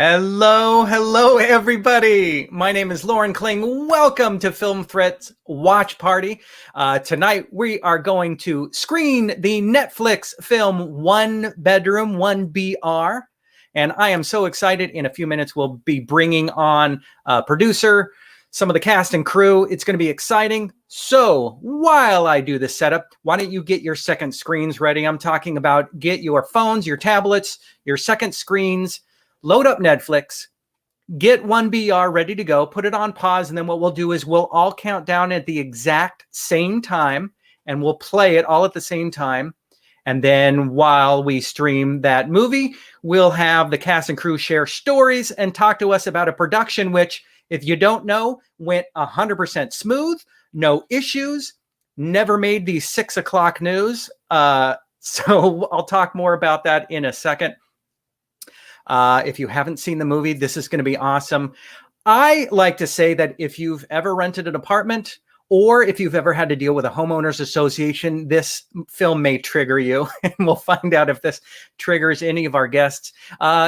Hello, everybody. My name is Lauren Kling. Welcome to Film Threat's Watch Party. Tonight, we are going to screen the Netflix film One Bedroom, 1BR. And I am so excited. In a few minutes, we'll be bringing on a producer, some of the cast and crew. It's going to be exciting. So while I do this setup, why don't you get your second screens ready? I'm talking about get your phones, your tablets, your second screens, load up Netflix, get 1BR ready to go, put it on pause, and then what we'll do is we'll all count down at the exact same time, and we'll play it all at the same time. And then while we stream that movie, we'll have the cast and crew share stories and talk to us about a production which, if you don't know, went 100% smooth, no issues, never made the 6 o'clock news. So I'll talk more about that in a second. If you haven't seen the movie, this is going to be awesome. I like to say that if you've ever rented an apartment or if you've ever had to deal with a homeowners association, this film may trigger you, and we'll find out if this triggers any of our guests.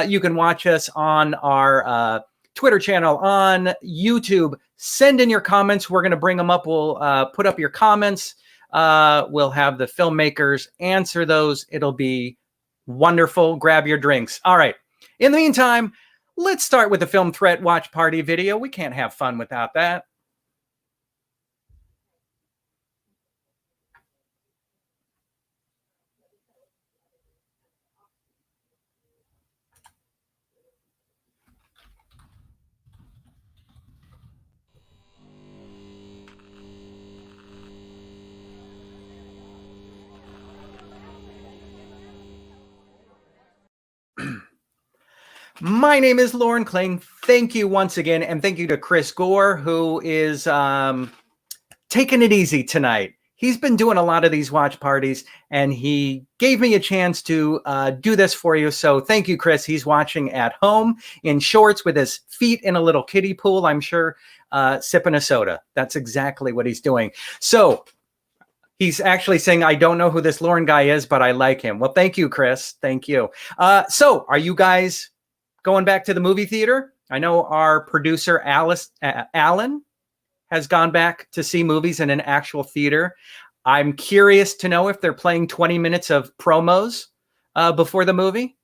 You can watch us on our Twitter channel, on YouTube. Send in your comments. We're going to bring them up. We'll put up your comments. We'll have the filmmakers answer those. It'll be wonderful. Grab your drinks. All right. In the meantime, let's start with the Film Threat Watch Party video. We can't have fun without that. My name is Lauren Kling. Thank you once again, and thank you to Chris Gore, who is taking it easy tonight. He's been doing a lot of these watch parties, and he gave me a chance to do this for you. So thank you, Chris. He's watching at home in shorts with his feet in a little kiddie pool, I'm sure, sipping a soda. That's exactly what he's doing. So he's actually saying, I don't know who this Lauren guy is, but I like him. Well, thank you, Chris. Thank you. So are you guys going back to the movie theater? I know our producer, Alan, has gone back to see movies in an actual theater. I'm curious to know if they're playing 20 minutes of promos before the movie.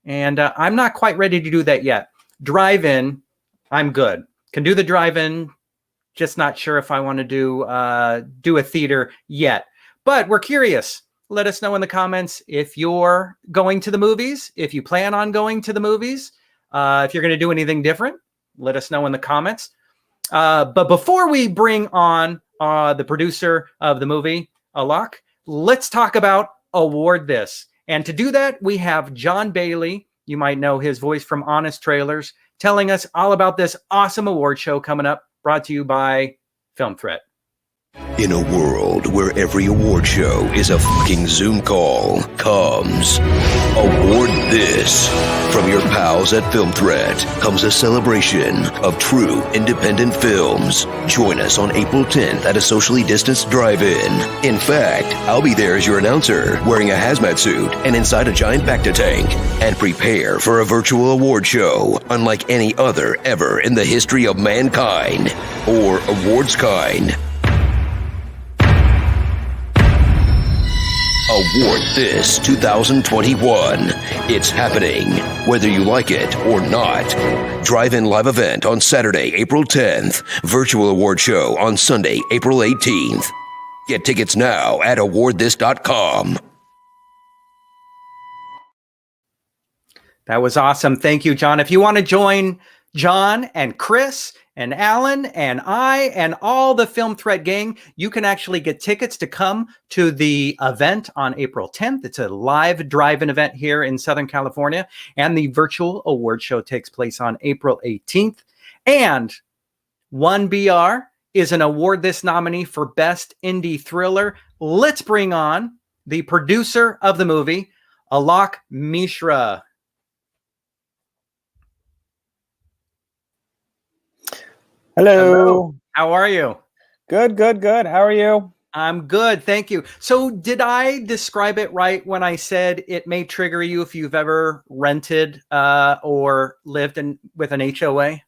And I'm not quite ready to do that yet. Drive-in, I'm good. Can do the drive-in, just not sure if I want to do a theater yet. But we're curious. Let us know in the comments if you're going to the movies, if you plan on going to the movies, if you're going to do anything different. Let us know in the comments. But before we bring on the producer of the movie, Alok, let's talk about Award This. And to do that, we have John Bailey. You might know his voice from Honest Trailers, telling us all about this awesome award show coming up, brought to you by Film Threat. In a world where every award show is a fucking Zoom call, comes Award This. From your pals at Film Threat comes a celebration of true independent films. Join us on April 10th at a socially distanced drive-in. In fact, I'll be there as your announcer, wearing a hazmat suit and inside a giant Bacta tank. And prepare for a virtual award show unlike any other ever in the history of mankind. Or awards kind. Award This 2021. It's happening, whether you like it or not. Drive-in live event on Saturday, April 10th. Virtual award show on Sunday, April 18th. Get tickets now at awardthis.com. That was awesome. Thank you, John. If you want to join John and Chris and Alan and I and all the Film Threat gang, you can actually get tickets to come to the event on April 10th. It's a live drive-in event here in Southern California, and the virtual award show takes place on April 18th. And 1BR is an Award This nominee for Best Indie Thriller. Let's bring on the producer of the movie, Alok Mishra. Hello. How are you? Good. How are you? I'm good, thank you. So did I describe it right when I said it may trigger you if you've ever rented or lived with an HOA?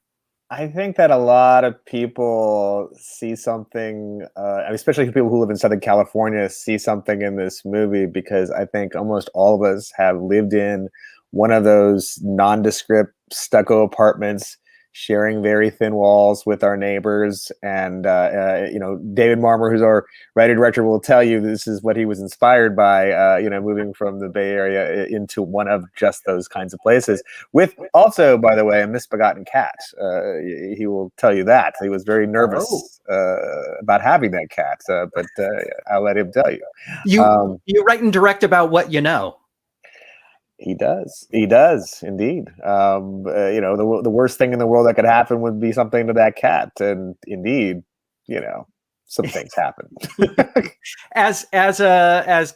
I think that a lot of people see something, especially people who live in Southern California, see something in this movie because I think almost all of us have lived in one of those nondescript stucco apartments, sharing very thin walls with our neighbors. And, David Marmer, who's our writer director, will tell you this is what he was inspired by, moving from the Bay Area into one of just those kinds of places. With also, by the way, a misbegotten cat. He will tell you that. He was very nervous about having that cat, but I'll let him tell you. You write and direct about what you know. He does indeed. The worst thing in the world that could happen would be something to that cat, and indeed, some things happen. As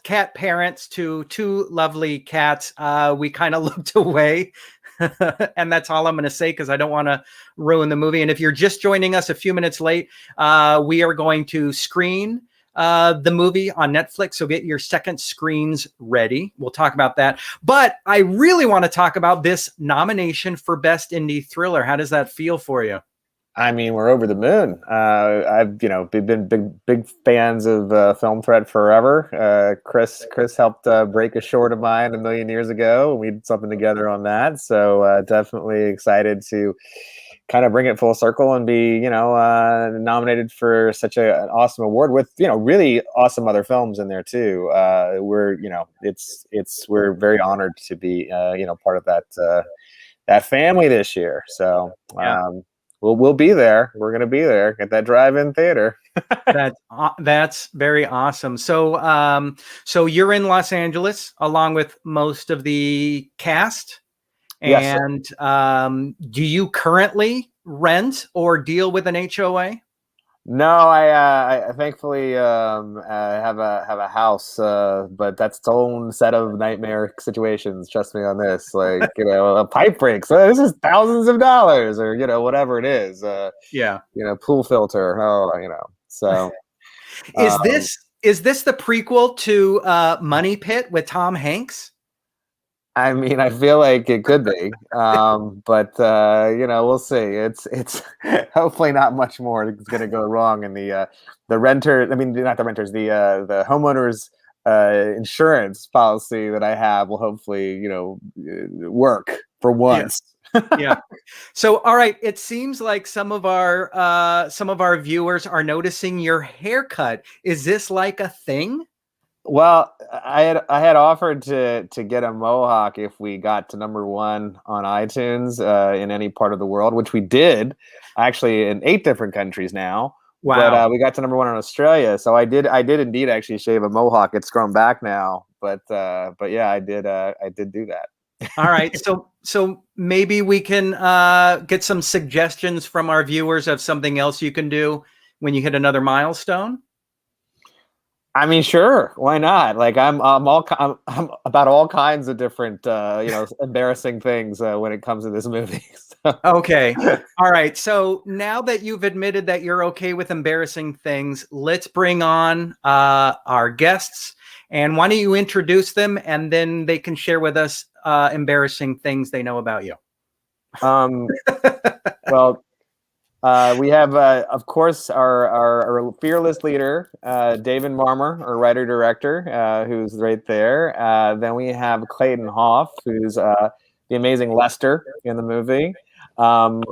cat parents to two lovely cats, we kind of looked away. And that's all I'm going to say because I don't want to ruin the movie. And if you're just joining us a few minutes late, we are going to screen the movie on Netflix. So get your second screens ready. We'll talk about that. But I really want to talk about this nomination for Best Indie Thriller. How does that feel for you? I mean, we're over the moon. I've been big fans of Film Threat forever. Chris helped break a short of mine a million years ago, and we did something together on that. So definitely excited to kind of bring it full circle and be nominated for such an awesome award with really awesome other films in there too. We're very honored to be part of that family this year. So. Yeah. We'll be there. We're going to be there at that drive-in theater. That's very awesome. So, so you're in Los Angeles along with most of the cast. And yes, do you currently rent or deal with an HOA? No, I thankfully have a house, but that's its own set of nightmare situations. Trust me on this. Like a pipe break, so this is thousands of dollars, or whatever it is. Pool filter. So is this the prequel to Money Pit with Tom Hanks? I mean, I feel like it could be, but we'll see. It's hopefully not much more is going to go wrong in the renter. I mean, not the renters. The homeowners insurance policy that I have will hopefully work for once. Yeah. So, all right. It seems like some of our viewers are noticing your haircut. Is this like a thing? Well, I had offered to get a mohawk if we got to #1 on iTunes in any part of the world, which we did, actually in 8 different countries now. Wow! But we got to #1 in Australia, so I did indeed actually shave a mohawk. It's grown back now, but yeah, I did do that. All right, so maybe we can get some suggestions from our viewers of something else you can do when you hit another milestone. I mean, sure. Why not? Like, I'm about all kinds of different, embarrassing things when it comes to this movie. So. Okay. All right. So now that you've admitted that you're okay with embarrassing things, let's bring on our guests. And why don't you introduce them, and then they can share with us embarrassing things they know about you. Well. We have, of course, our fearless leader, David Marmer, our writer-director, who's right there. Then we have Clayton Hoff, who's the amazing Lester in the movie.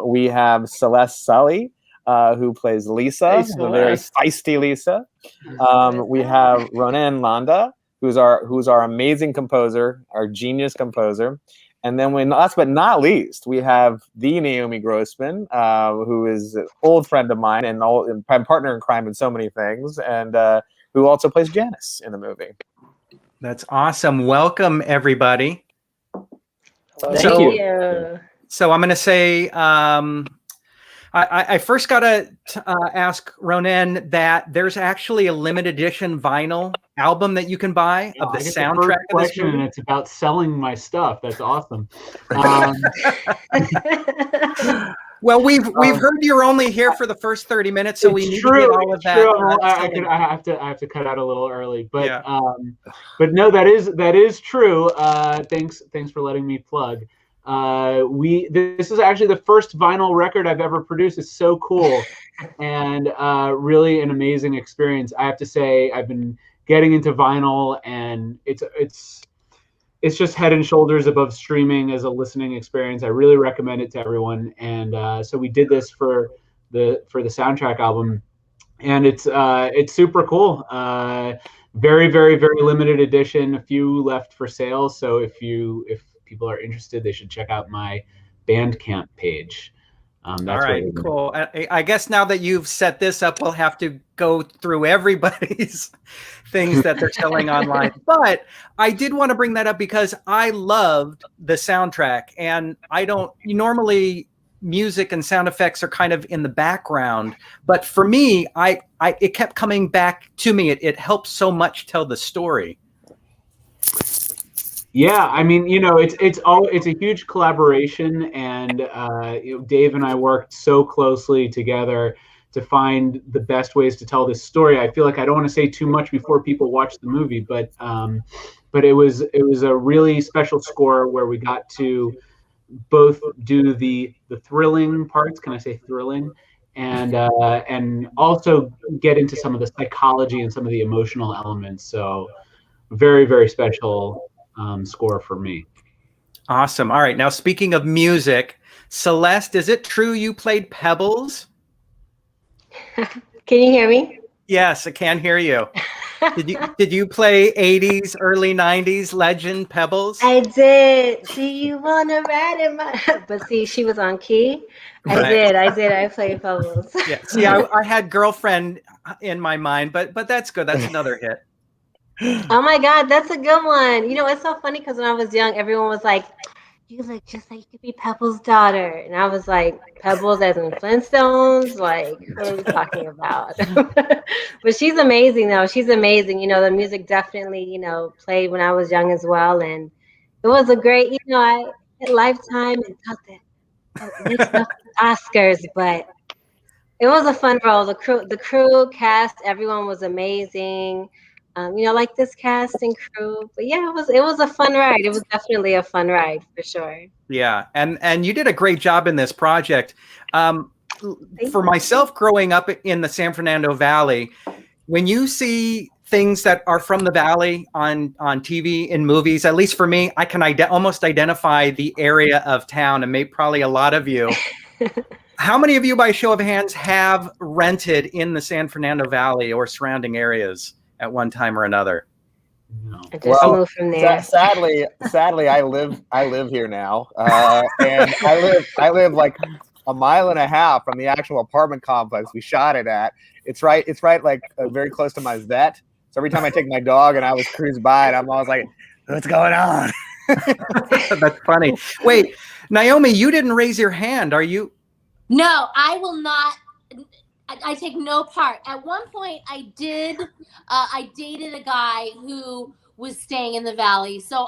We have Celeste Sully, who plays Lisa, the very feisty Lisa. We have Ronan Landa, who's our amazing composer, our genius composer. And then last but not least, we have the Naomi Grossman, who is an old friend of mine and partner in crime in so many things, and who also plays Janice in the movie. That's awesome. Welcome, everybody. Thank you. So I'm going to say, I first got to ask Ronan that there's actually a limited edition vinyl album that you can buy of the soundtrack of this movie. And it's about selling my stuff. That's awesome. Well, we've heard you're only here for the first 30 minutes, so we need to get all of that. I have to cut out a little early, but but no, that is true. Thanks for letting me plug. This is actually the first vinyl record I've ever produced. It's so cool and really an amazing experience. I have to say, I've been getting into vinyl, and it's just head and shoulders above streaming as a listening experience. I really recommend it to everyone. And so we did this for the soundtrack album, and it's super cool. Very, very, very limited edition. A few left for sale. So if people are interested, they should check out my Bandcamp page. All right, cool. I guess now that you've set this up, we'll have to go through everybody's things that they're selling online. But I did want to bring that up because I loved the soundtrack, and normally music and sound effects are kind of in the background, but for me, it kept coming back to me. It helps so much tell the story. Yeah, I mean, it's a huge collaboration, and Dave and I worked so closely together to find the best ways to tell this story. I feel like I don't want to say too much before people watch the movie, but it was a really special score where we got to both do the thrilling parts. Can I say thrilling? And also get into some of the psychology and some of the emotional elements. So very, very special score for me. Awesome. All right. Now, speaking of music, Celeste, is it true you played Pebbles? Can you hear me? Yes, I can hear you. Did you play 80s, early 90s legend Pebbles? I did. See, you wanna ride in my but see, she was on key. I did. I played Pebbles. Yeah. See, I had Girlfriend in my mind, but that's good. That's another hit. Oh my God, that's a good one. It's so funny because when I was young, everyone was like, "You look just like you could be Pebbles' daughter," and I was like, "Pebbles as in Flintstones? Like, what are we talking about?" But she's amazing, though. She's amazing. The music definitely, played when I was young as well, and it was a great, I at Lifetime and thought that mixed up with Oscars, but it was a fun role. The crew, cast, everyone was amazing. Like this cast and crew. But yeah, it was a fun ride. It was definitely a fun ride for sure. Yeah, and you did a great job in this project. For myself, growing up in the San Fernando Valley, when you see things that are from the Valley on TV in movies, at least for me, I can almost identify the area of town, and probably a lot of you. How many of you, by show of hands, have rented in the San Fernando Valley or surrounding areas at one time or another? No. I just moved from there. Sadly, I live here now, and I live like a mile and a half from the actual apartment complex we shot it at. It's right, like very close to my vet. So every time I take my dog and I was cruise by, and I'm always like, "What's going on?" That's funny. Wait, Naomi, you didn't raise your hand. Are you? No, I will not. I take no part. At one point, I dated a guy who was staying in the Valley. So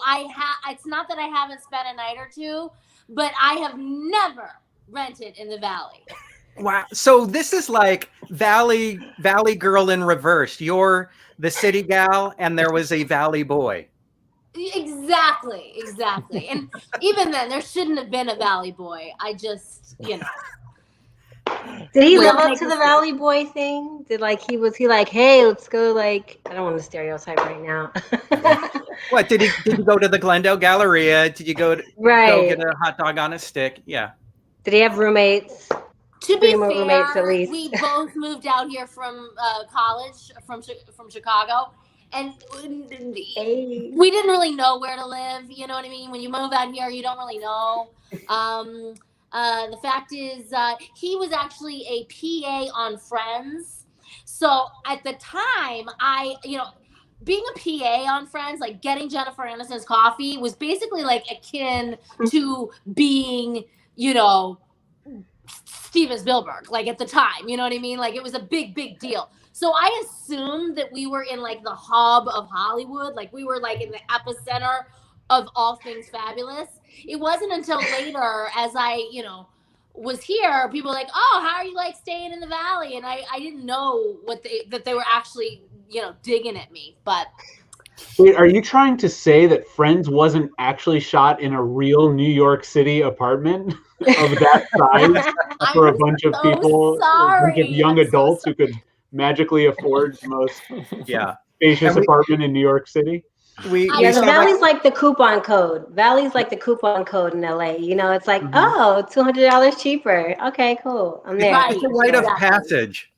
it's not that I haven't spent a night or two, but I have never rented in the Valley. Wow. So this is like Valley girl in reverse. You're the city gal, and there was a Valley boy. Exactly. And even then, there shouldn't have been a Valley boy. I just, Did he live up to the Valley Boy thing? Was he like, "Hey, let's go," like, I don't want to stereotype right now. What, did you go to the Glendale Galleria? Did you go go get a hot dog on a stick? Yeah. Did he have roommates? To be roommates, fair, at least. we both moved out here from college, from Chicago, and we didn't really know where to live. You know what I mean? When you move out here, you don't really know. The fact is, he was actually a PA on Friends. So at the time, being a PA on Friends, like getting Jennifer Aniston's coffee, was basically like akin to being, Steven Spielberg, like at the time, you know what I mean? Like it was a big, big deal. So I assumed that we were in like the hub of Hollywood. Like we were like in the epicenter of all things fabulous. It wasn't until later, as I, was here, people were like, "Oh, how are you like staying in the Valley?" And I didn't know that they were actually, you know, digging at me. But wait, are you trying to say that Friends wasn't actually shot in a real New York City apartment of that size for a bunch of people, a bunch of young adults who could magically afford the most spacious apartment in New York City? The Valley's like the coupon code. Valley's like the coupon code in LA. You know, it's like, oh, $200 cheaper. Okay, cool. I'm there. It's a rite of passage.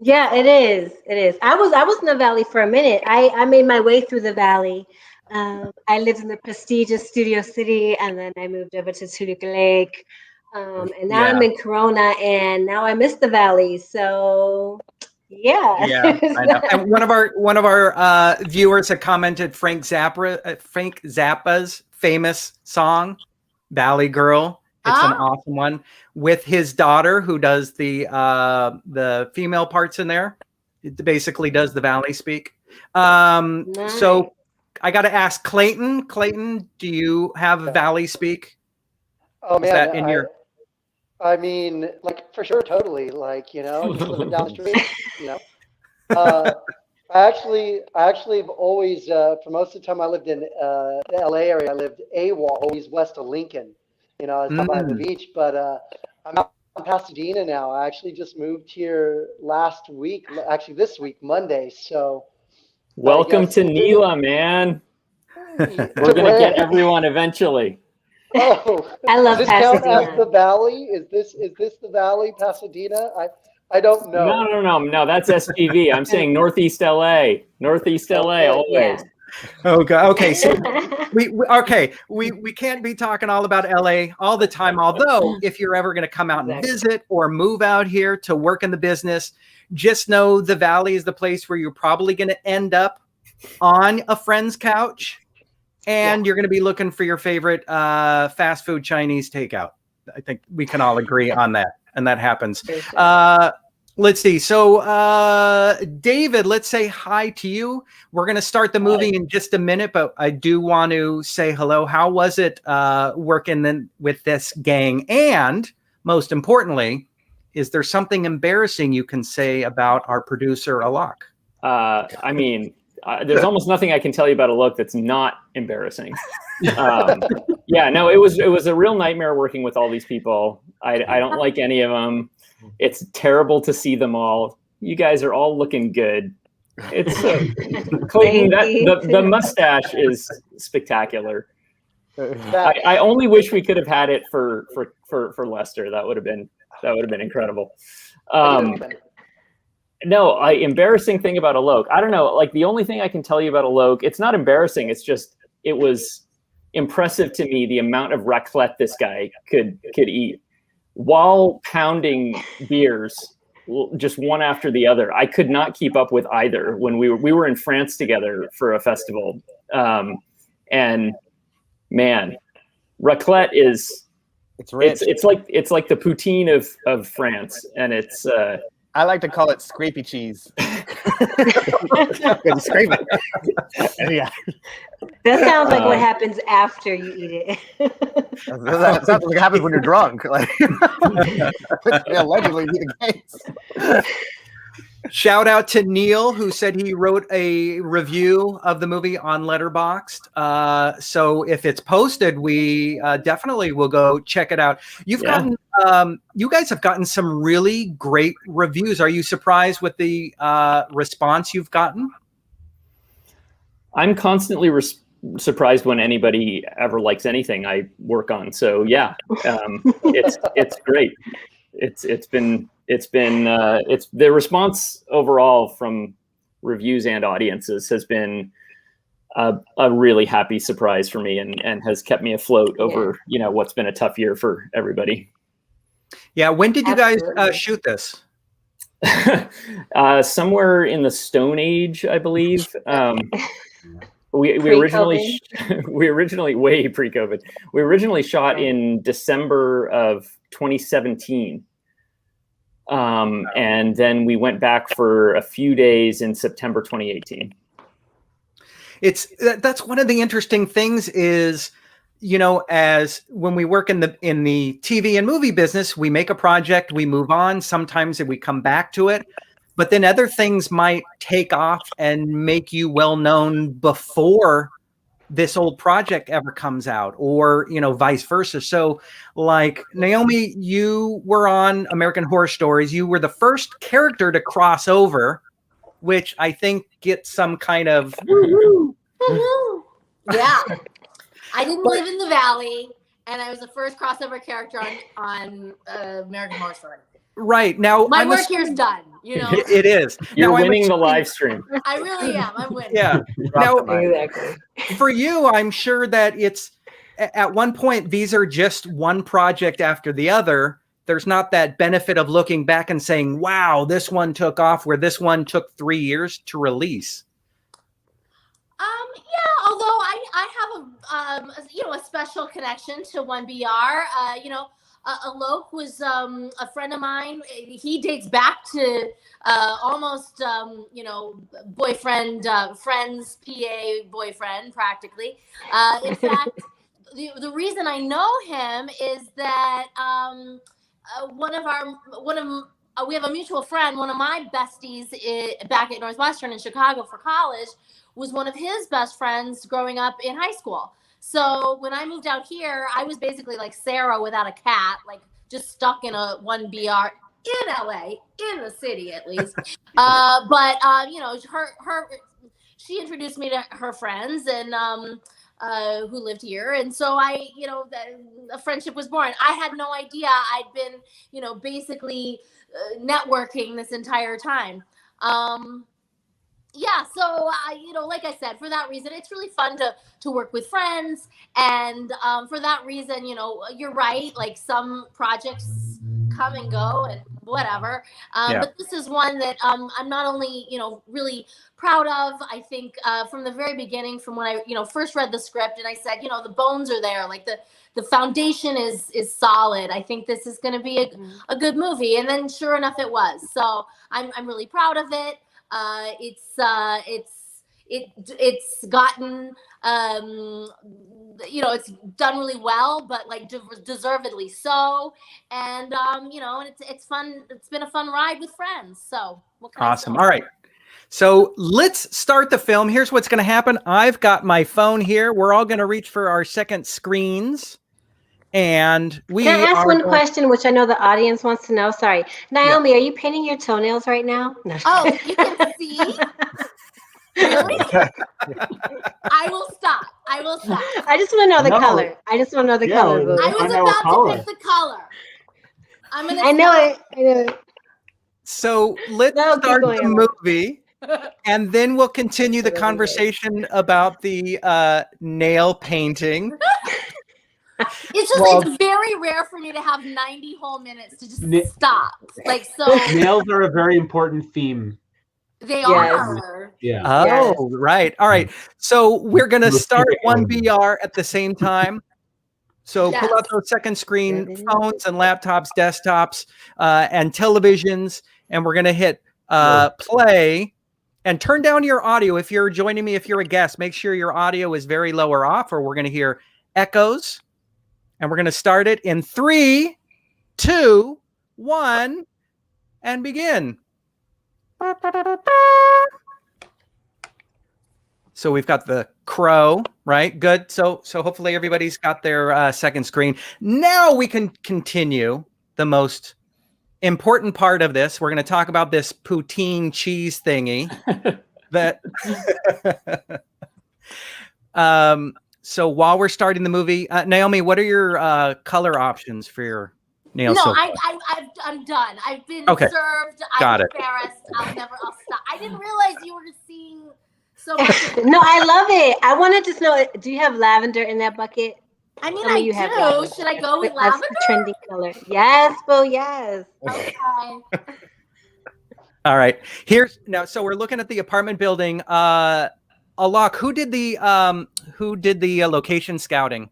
Yeah, it is. It is. I was in the Valley for a minute. I made my way through the Valley. I lived in the prestigious Studio City, and then I moved over to Toluca Lake. And now I'm in Corona, and now I miss the Valley. So yeah, I know. And one of our viewers had commented Frank Zappa's famous song, "Valley Girl." It's an awesome one with his daughter who does the female parts in there. It basically does the Valley speak. Nice. So I got to ask Clayton. Clayton, do you have Valley speak? Oh man, is that in your? I mean, like for sure, totally. Like, you know, just living down the street. You know, I actually have always for most of the time I lived in the LA area. I lived AWOL, always west of Lincoln. You know, I was by the beach, but I'm out in Pasadena now. I actually just moved here last week, actually this week, Monday. So welcome to Neela, man. We're gonna get everyone eventually. Oh, I love does this Pasadena. count as the Valley? Is this the Valley, Pasadena? I don't know. No. That's SPV. I'm saying Northeast LA, always. Yeah. Okay. So we can't be talking all about LA all the time. Although, if you're ever going to come out and visit or move out here to work in the business, just know the Valley is the place where you're probably going to end up on a friend's couch, and you're going to be looking for your favorite fast food Chinese takeout. I think we can all agree on that, and that happens. Let's see. So, David, let's say hi to you. We're going to start the movie in just a minute, but I do want to say hello. How was it working with this gang? And most importantly, is there something embarrassing you can say about our producer, Alok? I mean, there's almost nothing I can tell you about Alok that's not embarrassing. It was a real nightmare working with all these people. I don't like any of them. It's terrible to see them all. You guys are all looking good. It's Clayton. The mustache is spectacular. I only wish we could have had it for Lester. That would have been incredible. Embarrassing thing about Alok. I don't know. Like the only thing I can tell you about Alok, it's not embarrassing. It's just it was impressive to me the amount of raclette this guy could eat while pounding beers, just one after the other. I could not keep up with either when we were in France together for a festival. And man, raclette is it's rich. It's like the poutine of France, and it's I like to call it scrapey cheese. Scrape it. Yeah. That sounds like what happens after you eat it. That sounds like it happens when you're drunk. Like, allegedly be the case. Shout out to Neil, who said he wrote a review of the movie on Letterboxd. So if it's posted, we definitely will go check it out. You guys have gotten some really great reviews. Are you surprised with the response you've gotten? I'm constantly surprised when anybody ever likes anything I work on. So yeah, it's great. It's been the response overall from reviews and audiences has been a really happy surprise for me and has kept me afloat over what's been a tough year for everybody. Yeah, when did you guys shoot this? Somewhere in the Stone Age, I believe. We originally way pre-COVID. We originally shot in December of 2017. And then we went back for a few days in September 2018. That's one of the interesting things is you know, as when we work in the TV and movie business, we make a project, we move on. Sometimes we come back to it, but then other things might take off and make you well known before this old project ever comes out, or, you know, vice versa. So like Naomi, you were on American Horror Stories. You were the first character to cross over, which I think gets some kind of yeah. I didn't live in the Valley, and I was the first crossover character on American Horror Story. Right. Now my work here's done, you know. It is. You're winning the live stream. I really am. I'm winning. Yeah. Now, Exactly. for you, I'm sure that it's at one point, these are just one project after the other. There's not that benefit of looking back and saying, wow, this one took off where this one took 3 years to release. Yeah, although I have a special connection to 1BR. Alok was a friend of mine. He dates back to almost boyfriend, friends, PA boyfriend, practically. In fact, the reason I know him is that we have a mutual friend. One of my besties back at Northwestern in Chicago for college was one of his best friends growing up in high school. So when I moved out here, I was basically like Sarah without a cat, like just stuck in a 1BR in LA, in the city at least. She introduced me to her friends and who lived here. And so a friendship was born. I had no idea I'd been, basically networking this entire time. Yeah, so like I said, for that reason, it's really fun to work with friends, and for that reason, you're right. Like some projects come and go, and whatever. But this is one that I'm not only really proud of. I think from the very beginning, from when I first read the script, and I said, the bones are there, like the foundation is solid. I think this is going to be a good movie, and then sure enough, it was. So I'm really proud of it. It's gotten it's done really well, but like deservedly so, and and it's fun. It's been a fun ride with friends. So awesome. All right, so let's start the film. Here's what's going to happen. I've got my phone here. We're all going to reach for our second screens. And can I ask one question, which I know the audience wants to know? Sorry, Naomi, are you painting your toenails right now? No. Oh, you can see. Really? I will stop. I just want to know the color. I just want to know the color. I was about to pick the color. I know it. So let's start the movie, and then we'll continue the conversation about the nail painting. It's just it's very rare for me to have 90 whole minutes to just stop. Like so nails are a very important theme. They are. Yeah. Oh, right. All right. So we're gonna start 1BR at the same time. So pull out those second screen phones and laptops, desktops, and televisions, and we're gonna hit play. And turn down your audio if you're joining me. If you're a guest, make sure your audio is very low or off, or we're gonna hear echoes. And we're going to start it in 3, 2, 1, and begin. So we've got the crow, right? Good. So hopefully everybody's got their second screen. Now we can continue the most important part of this. We're going to talk about this poutine cheese thingy that So while we're starting the movie, Naomi, what are your color options for your nails? No, I'm done. I've been served. I'm embarrassed. I'll stop. I didn't realize you were seeing so much. No, I love it. I wanted to know, do you have lavender in that bucket? I mean, I do. Should I go with lavender? That's a trendy color. Yes, Bo, yes. Okay. All right. So we're looking at the apartment building. Alok, who did the location scouting?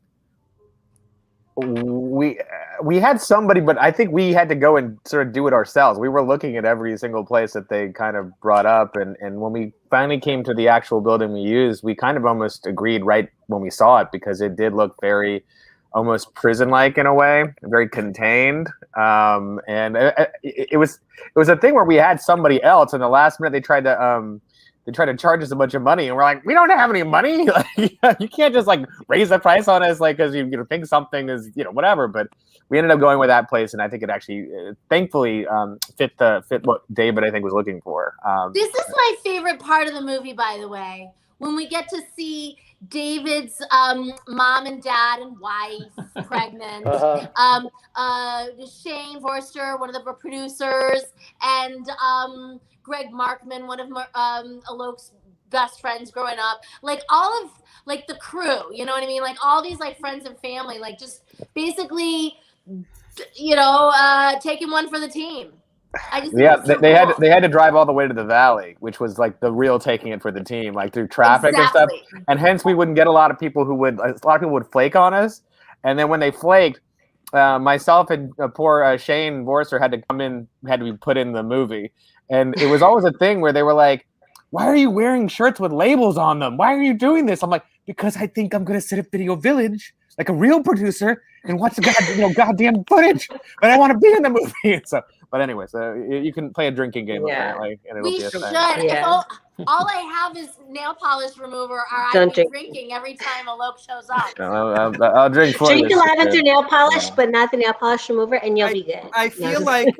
We we had somebody, but I think we had to go and sort of do it ourselves. We were looking at every single place that they kind of brought up, and when we finally came to the actual building we used, we kind of almost agreed right when we saw it, because it did look very almost prison-like in a way, very contained. And it was a thing where we had somebody else, and the last minute they tried to charge us a bunch of money, and we're like, we don't have any money. Like, you can't just like raise the price on us, like, because you think something is, whatever. But we ended up going with that place, and I think it actually, thankfully, fit what David, I think, was looking for. This is my favorite part of the movie, by the way, when we get to see David's mom and dad and wife pregnant, Shane Forster, one of the producers, and Greg Markman, one of Alok's best friends growing up, like all of like the crew, you know what I mean? Like all these like friends and family, like just basically, taking one for the team. They had to drive all the way to the valley, which was like the real taking it for the team, like through traffic and stuff. And hence we wouldn't get a lot of people would flake on us. And then when they flaked, myself and poor Shane Forster had to be put in the movie. And it was always a thing where they were like, why are you wearing shirts with labels on them? Why are you doing this? I'm like, because I think I'm going to sit at Video Village like a real producer and watch the goddamn footage. But I want to be in the movie. But anyway, so you can play a drinking game apparently. And it'll We be a should. thing. Yeah. All I have is nail polish remover, or I'm drinking every time Alok shows up. I'll drink for you. Drink a lavender nail polish, but not the nail polish remover, and you'll be good. I feel like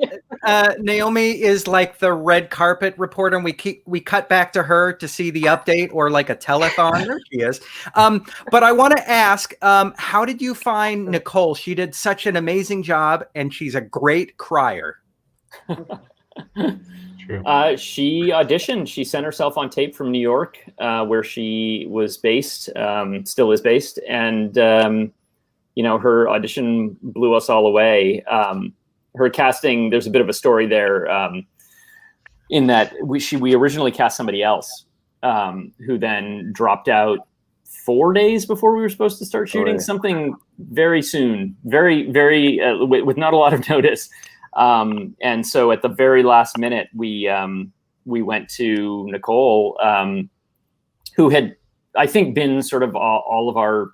Naomi is like the red carpet reporter, and we cut back to her to see the update, or like a telethon. There she is. But I want to ask, how did you find Nicole? She did such an amazing job, and she's a great crier. She auditioned. She sent herself on tape from New York, where she was based, still is based, and her audition blew us all away. Her casting, there's a bit of a story there, in that we originally cast somebody else, who then dropped out 4 days before we were supposed to start shooting, something very soon, very, very with not a lot of notice. And so at the very last minute, we went to Nicole, who had, I think, been sort of all of our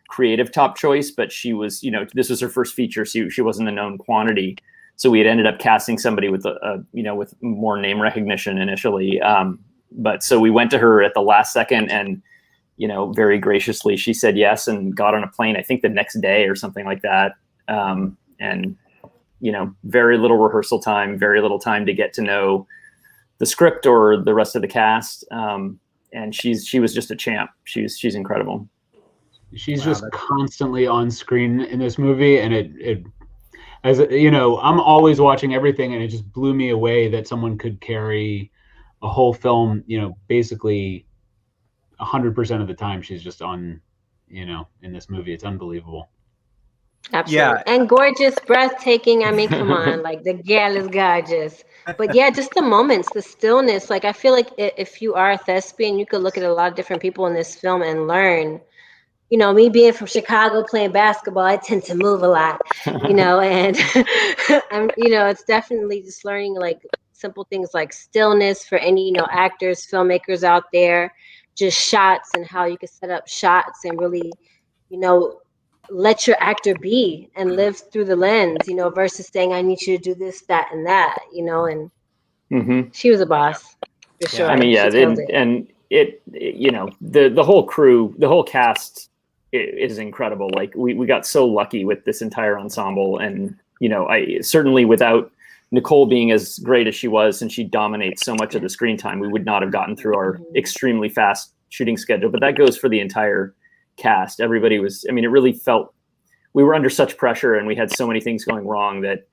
creative top choice, but she was, this was her first feature. So she wasn't a known quantity. So we had ended up casting somebody with with more name recognition initially. But so we went to her at the last second, and, very graciously, she said yes and got on a plane, I think the next day or something like that. And very little rehearsal time, very little time to get to know the script or the rest of the cast. And she was just a champ. She's incredible. She's just constantly on screen in this movie. And it as I'm always watching everything, and it just blew me away that someone could carry a whole film, basically 100% of the time she's just on, in this movie. It's unbelievable. Absolutely. Yeah. And gorgeous, breathtaking. I mean, come on, like the girl is gorgeous. But yeah, just the moments, the stillness. Like I feel like if you are a thespian, you could look at a lot of different people in this film and learn. Me being from Chicago playing basketball, I tend to move a lot, and I'm, it's definitely just learning like simple things like stillness for any, actors, filmmakers out there, just shots and how you can set up shots and really, let your actor be and live through the lens, versus saying, I need you to do this, that, and that, and she was a boss for sure. I mean, the whole crew, the whole cast is incredible. Like we got so lucky with this entire ensemble, and, I certainly, without Nicole being as great as she was, and she dominates so much of the screen time, we would not have gotten through our extremely fast shooting schedule, but that goes for the entire cast. Everybody was, it really felt we were under such pressure, and we had so many things going wrong that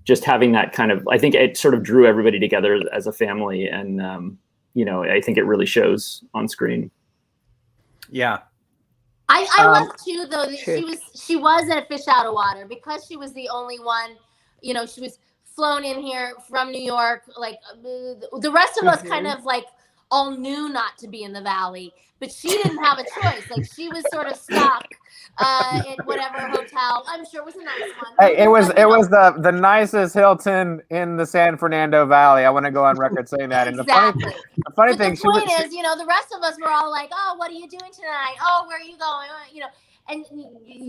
just having that kind of, I think it sort of drew everybody together as a family. And, I think it really shows on screen. Yeah. I love too, though, that she was at a fish out of water because she was the only one, she was flown in here from New York. Like the rest of us kind of like all knew not to be in the Valley, but she didn't have a choice. Like she was sort of stuck at whatever hotel. I'm sure it was a nice one. Hey, it was the nicest Hilton in the San Fernando Valley. I want to go on record saying that. And Exactly. the funny But thing, the point is, the rest of us were all like, "Oh, what are you doing tonight? Oh, where are you going?" And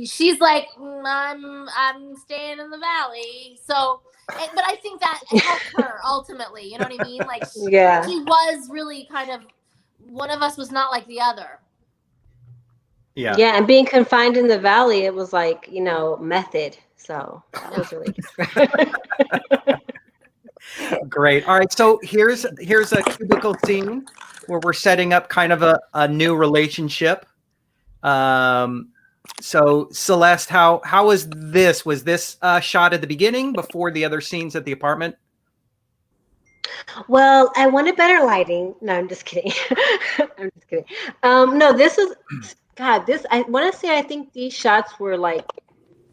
she's like, "I'm staying in the valley." So, but I think that helped her ultimately. You know what I mean? Like, she was really kind of, one of us was not like the other. Yeah. Yeah, and being confined in the valley, it was like, method. So that was really different. Great. All right. So here's a cubicle scene where we're setting up kind of a new relationship. So Celeste, how was this? Was this shot at the beginning before the other scenes at the apartment? Well, I wanted better lighting. No, I'm just kidding. I'm just kidding. No, this is I want to say I think these shots were like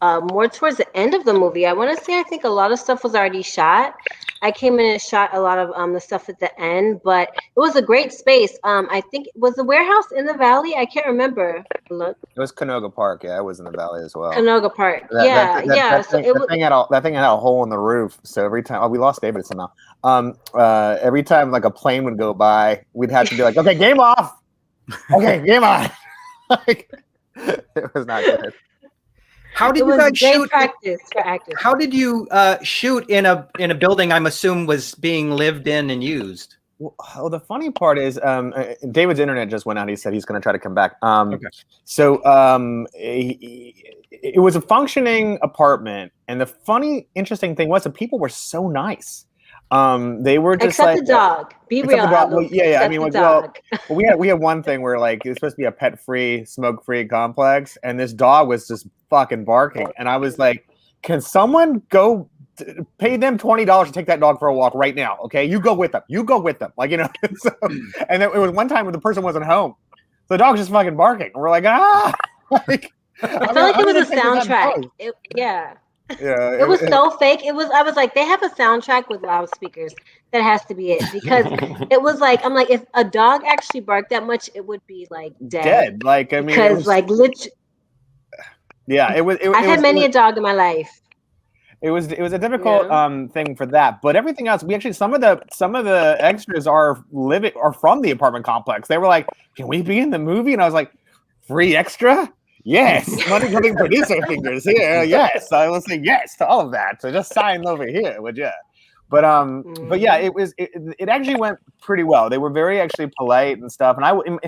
more towards the end of the movie. I want to say I think a lot of stuff was already shot. I came in and shot a lot of the stuff at the end, but it was a great space. I think was the warehouse in the valley. I can't remember. Look, it was Canoga Park. Yeah, it was in the valley as well. Canoga Park. That thing had a hole in the roof. So every time we lost David somehow. Every time like a plane would go by, we'd have to be like, "Okay, game off." Okay, game on. Like, it was not good. How did you guys shoot? Practice for actors. How did you shoot in a building I'm assuming was being lived in and used? Well, the funny part is David's internet just went out. He said he's going to try to come back. Okay. So it was a functioning apartment, and the funny, interesting thing was the people were so nice. They were just except the dog. Be real. Well, yeah. I mean, we had one thing where like it was supposed to be a pet-free, smoke-free complex, and this dog was just fucking barking, and I was like, "Can someone go pay them $20 to take that dog for a walk right now? Okay, you go with them. Like So, and then it was one time when the person wasn't home, so the dog was just fucking barking. And we're like, like, I felt like it was a soundtrack. Yeah, it was so fake. I was like, they have a soundtrack with loudspeakers. That has to be it, because it was like, I'm like, if a dog actually barked that much, it would be like dead. Like, I mean, because like literally. Yeah, it was. I've had many a dog in my life. It was a difficult thing for that, but everything else, we actually some of the extras are from the apartment complex. They were like, "Can we be in the movie?" And I was like, "Free extra? Yes, money coming producer fingers here. Yes, I will say yes to all of that. So just sign over here, would you?" But yeah, it actually went pretty well. They were very actually polite and stuff. And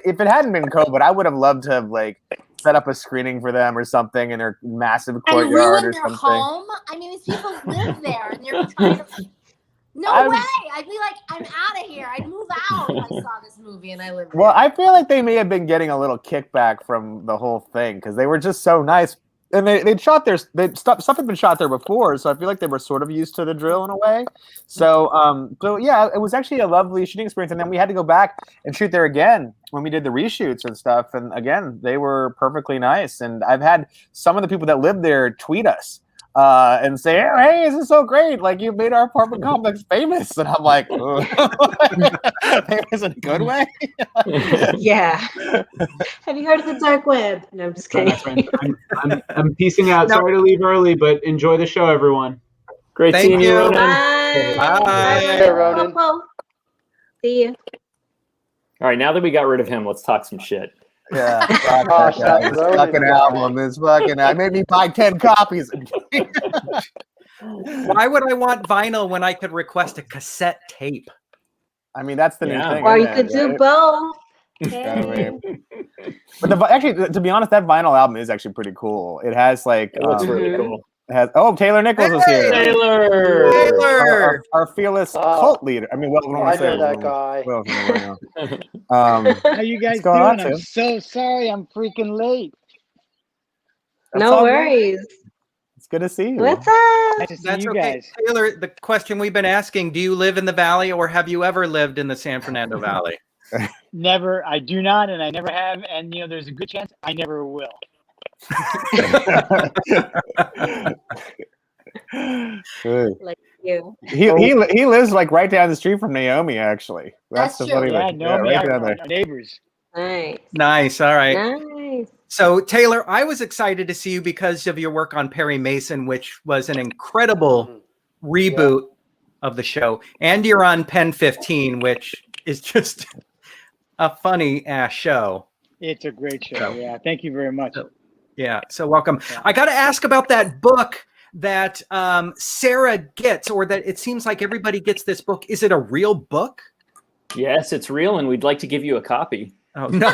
if it hadn't been COVID, I would have loved to have like set up a screening for them or something in their massive courtyard or something. Home. I mean, these people live there, and they're trying to. No way! I'd be like, I'm out of here. I'd move out if I saw this movie and I lived there. Well, I feel like they may have been getting a little kickback from the whole thing because they were just so nice. And they'd shot their stuff had been shot there before, so I feel like they were sort of used to the drill in a way. So yeah, it was actually a lovely shooting experience. And then we had to go back and shoot there again when we did the reshoots and stuff. And again, they were perfectly nice. And I've had some of the people that live there tweet us and say, "Hey, this is so great! Like you made our apartment complex famous." And I'm like, "Famous in a good way?" Yeah. Have you heard of the dark web? No, I'm just kidding. I'm peacing out. Sorry to leave early, but enjoy the show, everyone. Great seeing you, Ronan. Bye. Hey, Ronan. See you. All right, now that we got rid of him, let's talk some shit. Yeah, This fucking album. This fucking. I made me buy 10 copies. Why would I want vinyl when I could request a cassette tape? I mean, that's the new thing. Or you could do both. Hey. But actually, to be honest, that vinyl album is actually pretty cool. It has like. It looks really cool. It has, Taylor Nichols is here. Taylor, our fearless cult leader. I mean, well, I know that guy. How you guys doing? I'm so sorry. I'm freaking late. No worries. It's good to see you. What's up? Nice to see That's you okay. guys. Taylor, the question we've been asking: do you live in the valley, or have you ever lived in the San Fernando Valley? Never. I do not, and I never have. And there's a good chance I never will. Like you. He lives like right down the street from Naomi. Actually, That's the true. funny Yeah, thing. no, Right down there. our neighbors. Nice. Nice. All right. Nice. So Taylor, I was excited to see you because of your work on Perry Mason, which was an incredible reboot of the show. And you're on Pen 15, which is just a funny ass show. It's a great show. Yeah. Thank you very much. So welcome. Yeah. I got to ask about that book that Sarah gets, or that it seems like everybody gets this book. Is it a real book? Yes, it's real, and we'd like to give you a copy. Oh no!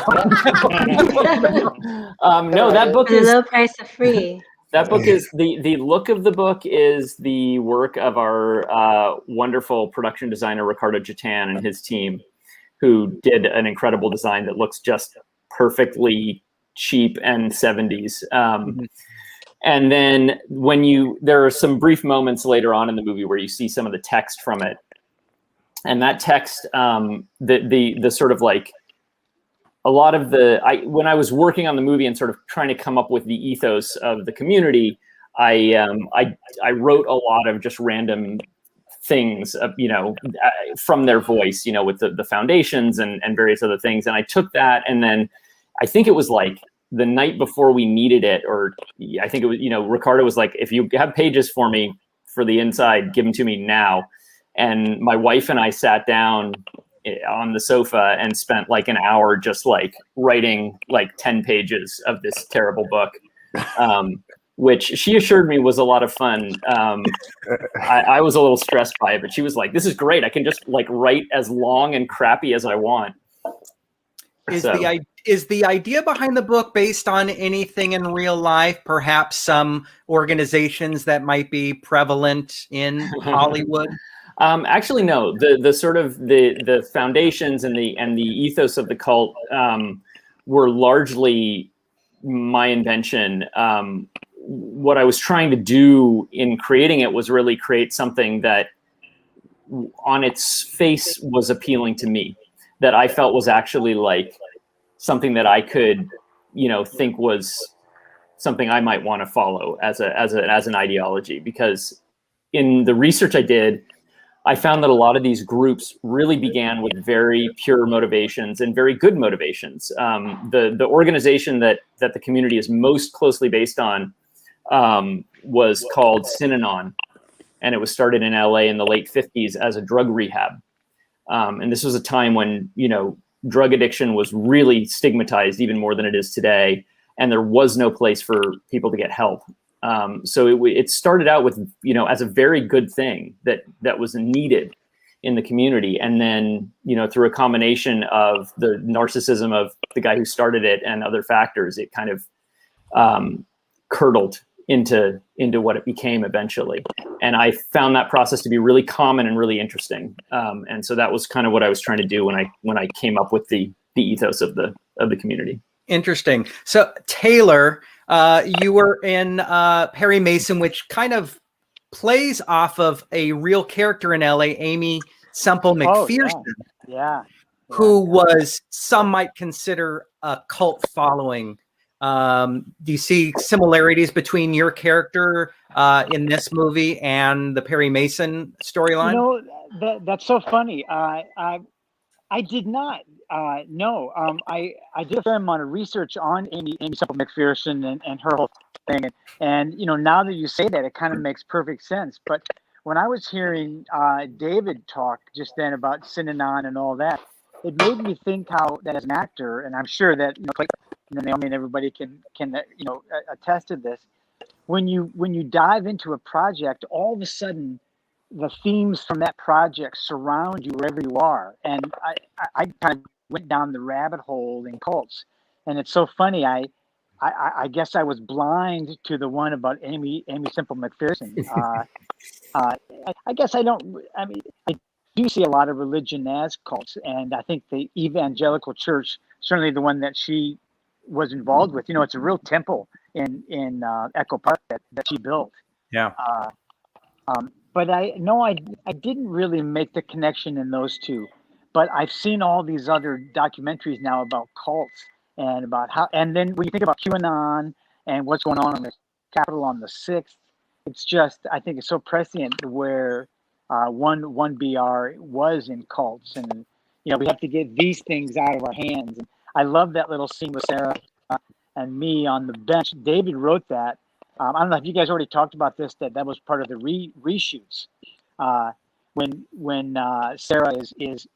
No, that book is low price of free. That book is the look of the book is the work of our wonderful production designer Ricardo Jatan and his team, who did an incredible design that looks just perfectly cheap and 70s. And then there are some brief moments later on in the movie where you see some of the text from it, and that text, the sort of like. A lot of when I was working on the movie and sort of trying to come up with the ethos of the community, I wrote a lot of just random things, from their voice, with the foundations and various other things. And I took that, and then I think it was like the night before we needed it, or I think it was, Ricardo was like, if you have pages for me for the inside, give them to me now. And my wife and I sat down on the sofa and spent like an hour just like writing like 10 pages of this terrible book, which she assured me was a lot of fun. I was a little stressed by it, but she was like, this is great. I can just like write as long and crappy as I want. Is the idea behind the book based on anything in real life? Perhaps some organizations that might be prevalent in Hollywood? Actually, no. The sort of the foundations and the ethos of the cult were largely my invention. What I was trying to do in creating it was really create something that, on its face, was appealing to me. That I felt was actually like something that I could, think was something I might want to follow as an ideology. Because in the research I did, I found that a lot of these groups really began with very pure motivations and very good motivations. The organization that the community is most closely based on was called Synanon, and it was started in LA in the late 50s as a drug rehab. And this was a time when, drug addiction was really stigmatized even more than it is today, and there was no place for people to get help. So it started out with, as a very good thing that was needed in the community. And then, through a combination of the narcissism of the guy who started it and other factors, it kind of curdled into what it became eventually. And I found that process to be really common and really interesting. And so that was kind of what I was trying to do when I came up with the ethos of the community. Interesting. So Taylor, you were in Perry Mason, which kind of plays off of a real character in LA, Amy Semple McPherson, who was, some might consider, a cult following. Do you see similarities between your character in this movie and the Perry Mason storyline? That's so funny. I did not know. I did a fair amount of research on Amy Semple McPherson and her whole thing. And now that you say that, it kind of makes perfect sense. But when I was hearing David talk just then about Synanon and all that, it made me think how that as an actor, and I'm sure that Naomi and everybody can attest to this. When you dive into a project, all of a sudden the themes from that project surround you wherever you are. And I kind of went down the rabbit hole in cults. And it's so funny. I guess I was blind to the one about Amy Semple McPherson. I guess I do see a lot of religion as cults. And I think the evangelical church, certainly the one that she was involved with, it's a real temple in Echo Park that she built. Yeah. But I didn't really make the connection in those two. But I've seen all these other documentaries now about cults and about how, and then when you think about QAnon and what's going on the Capitol on the 6th, it's just, I think it's so prescient where one BR was in cults, and we have to get these things out of our hands. And I love that little scene with Sarah and me on the bench. David wrote that. I don't know if you guys already talked about this. That was part of the reshoots. When Sarah is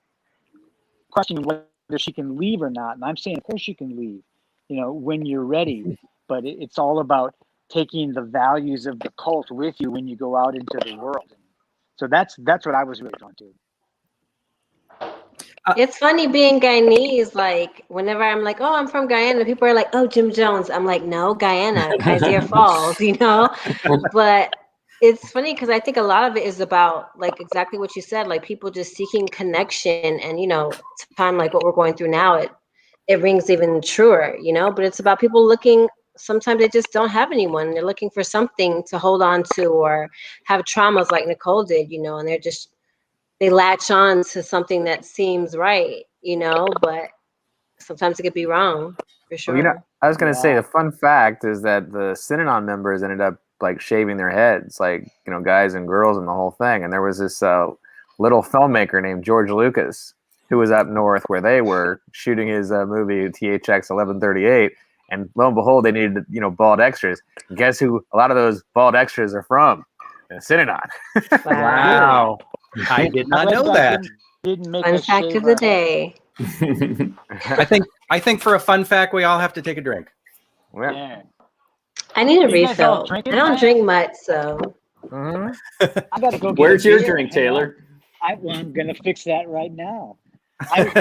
questioning whether she can leave or not, and I'm saying, of course you can leave, when you're ready. But it's all about taking the values of the cult with you when you go out into the world. So that's what I was really drawn to. It's funny being Guyanese. Like whenever I'm like, oh, I'm from Guyana, people are like, oh, Jim Jones. I'm like, no, Guyana, Kaiser Falls, But it's funny because I think a lot of it is about like exactly what you said, like people just seeking connection, and time like what we're going through now, it rings even truer, But it's about people looking. Sometimes they just don't have anyone. They're looking for something to hold on to, or have traumas like Nicole did, and they latch on to something that seems right, but sometimes it could be wrong, for sure. Well, I was going to say the fun fact is that the Synanon members ended up like shaving their heads, like, guys and girls and the whole thing. And there was this little filmmaker named George Lucas who was up north where they were shooting his movie THX 1138. And lo and behold, they needed, bald extras. And guess who a lot of those bald extras are from? Synanon. Wow. I did not know that. Fun fact of the day. I think for a fun fact, we all have to take a drink. Yeah. I need a refill. I don't drink much, so. I gotta go. Where's your drink, Taylor? I'm gonna fix that right now. I was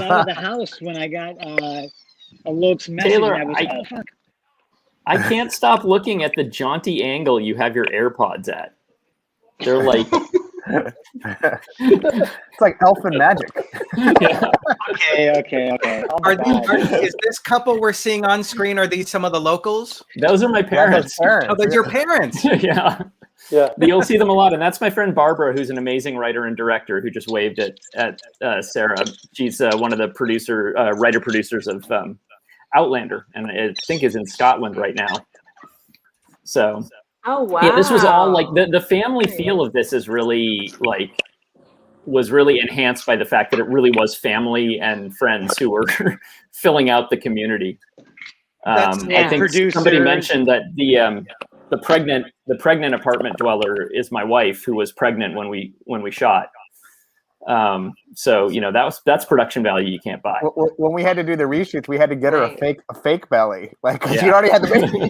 out of the house when I got a Loke's message. Taylor, and I was fuck. I can't stop looking at the jaunty angle you have your AirPods at. They're like. It's like elfin magic. Yeah. Okay. Is this couple we're seeing on screen, are these some of the locals? Those are my parents. Oh, those are your parents. Yeah. You'll see them a lot. And that's my friend Barbara, who's an amazing writer and director who just waved at Sarah. She's one of the writer-producers of Outlander, and I think is in Scotland right now. So... Oh wow! Yeah, this was all like the family feel of this is really was really enhanced by the fact that it really was family and friends who were filling out the community. I think somebody mentioned that the pregnant apartment dweller is my wife, who was pregnant when we shot. So that's production value you can't buy. When we had to do the reshoots, we had to get her a fake belly, like she already had the baby.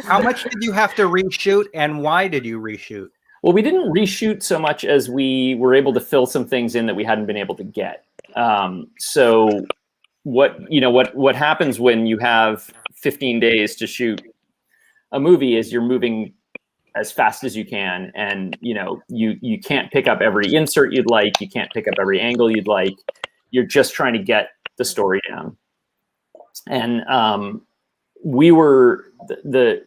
How much did you have to reshoot, and why did you reshoot? Well, we didn't reshoot so much as we were able to fill some things in that we hadn't been able to get. So what happens when you have 15 days to shoot a movie is you're moving as fast as you can, and you can't pick up every insert you'd like, you can't pick up every angle you'd like. You're just trying to get the story down. And we were the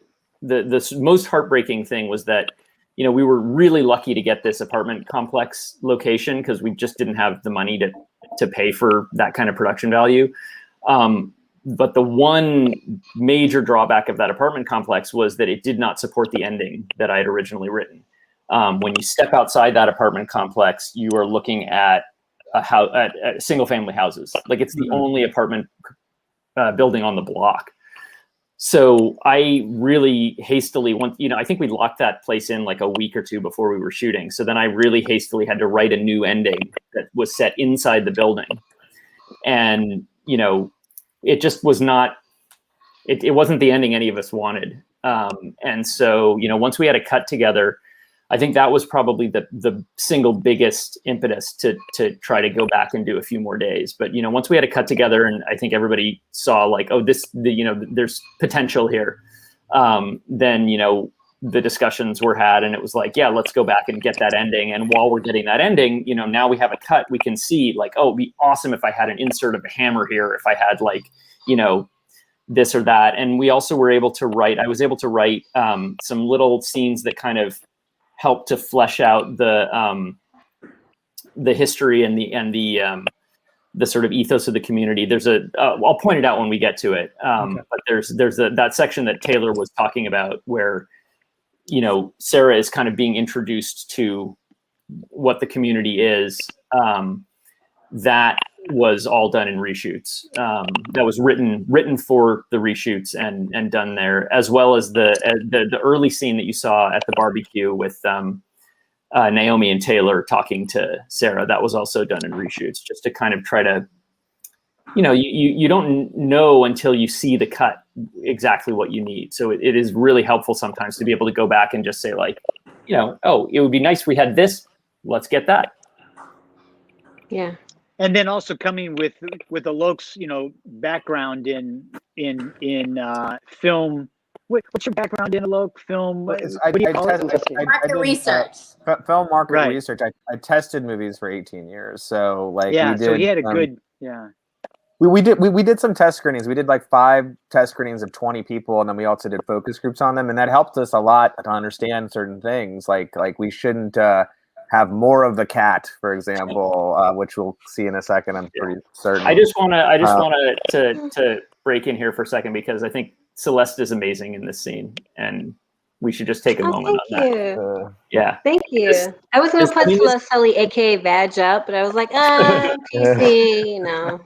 most heartbreaking thing was that we were really lucky to get this apartment complex location because we just didn't have the money to pay for that kind of production value. But the one major drawback of that apartment complex was that it did not support the ending that I had originally written. When you step outside that apartment complex, you are looking at at single family houses. Like it's the only apartment building on the block. So I really hastily I think we locked that place in like a week or two before we were shooting. So then I really hastily had to write a new ending that was set inside the building. And, it just was not, it wasn't the ending any of us wanted. And so, once we had a cut together, I think that was probably the single biggest impetus to try to go back and do a few more days. But, once we had a cut together and I think everybody saw like, oh, there's potential here. Then, the discussions were had and it was like, yeah, let's go back and get that ending. And while we're getting that ending, now we have a cut, we can see like, oh, it'd be awesome if I had an insert of a hammer here, if I had like, this or that. And we also were able to I was able to write some little scenes that kind of help to flesh out the history and the sort of ethos of the community. There's I'll point it out when we get to it. But there's that section that Taylor was talking about where, Sarah is kind of being introduced to what the community is. That was all done in reshoots. That was written for the reshoots and done there, as well as the early scene that you saw at the barbecue with Naomi and Taylor talking to Sarah. That was also done in reshoots, just to kind of try to, you don't know until you see the cut exactly what you need. So it is really helpful sometimes to be able to go back and just say like, oh, it would be nice if we had this. Let's get that. Yeah. And then also coming with Alok's, background in film. What's your background in Alok? Film? Market research. Film market Right. research. I tested movies for 18 years, so so he had a good We did some test screenings. We did like 5 test screenings of 20 people, and then we also did focus groups on them, and that helped us a lot to understand certain things. Like we shouldn't have more of the cat, for example, which we'll see in a second. I'm pretty certain. I just want to break in here for a second, because I think Celeste is amazing in this scene, and we should just take a moment on that. Yeah. Thank you. I was going to put Celeste Sully, aka Badge up, but I was like, PC, no.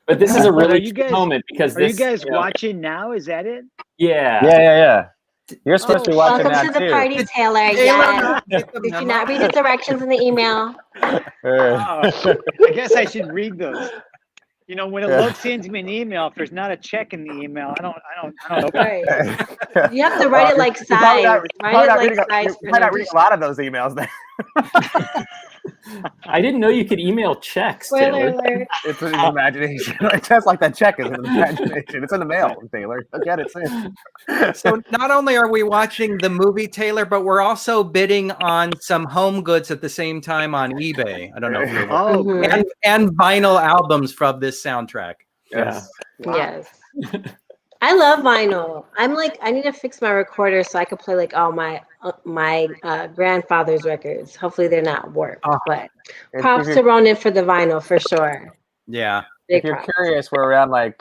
But this is a really good moment, because are you guys watching now? Is that it? Yeah. You're supposed to be watching Welcome that to the too. party, Taylor. Yes. Did you not read the directions in the email? I guess I should read those. When Alok sends me an email, if there's not a check in the email, I don't know. Right. You have to write it like size. Write it like size. You're not reading a lot of those emails then. I didn't know you could email checks, Taylor. It's in his imagination. It's just like that check is in the imagination. It's in the mail, Taylor. Look at it soon. So not only are we watching the movie, Taylor, but we're also bidding on some home goods at the same time on eBay. I don't know if you're and vinyl albums from this soundtrack. Yes. Wow. Yes. I love vinyl. I'm like, I need to fix my recorder so I can play like all my grandfather's records. Hopefully they're not warped, but props to Ronan for the vinyl for sure. Yeah. If you're curious, we're around like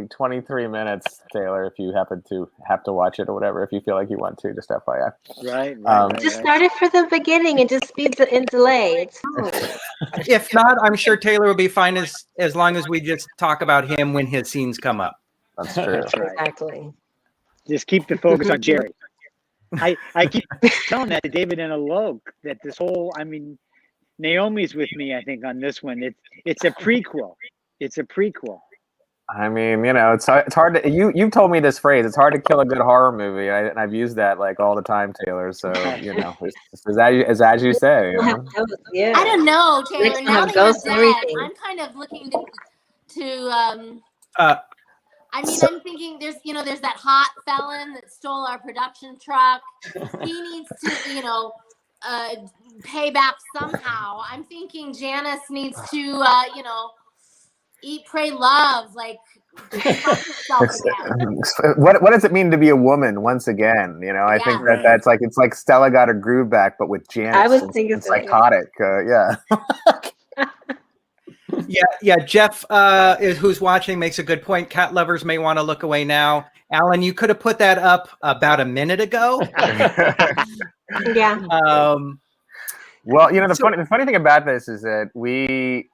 23 minutes, Taylor, if you happen to have to watch it or whatever, if you feel like you want to, just FYI. Right. Just start it for the beginning and just speeds it in delay. It's fine. If not, I'm sure Taylor will be fine as long as we just talk about him when his scenes come up. That's true. Exactly. Just keep the focus on Jerry. I keep telling that to David and Alok, that this whole, Naomi's with me, I think, on this one. It's a prequel. It's a prequel. I mean, it's hard to, you've told me this phrase, it's hard to kill a good horror movie, and I've used that like all the time, Taylor. So, it's as you say. Yeah. I don't know, Taylor. Now that ghosts you're and dead, everything. I'm kind of looking I'm thinking there's that hot felon that stole our production truck. He needs to, pay back somehow. I'm thinking Janice needs to, eat, pray, love, like help herself again. What does it mean to be a woman once again? I think that's like, it's like Stella got her groove back, but with Janice. I was thinking psychotic. Yeah. Jeff, who's watching, makes a good point. Cat lovers may want to look away now. Alan, you could have put that up about a minute ago. Yeah. Well, the funny thing about this is that we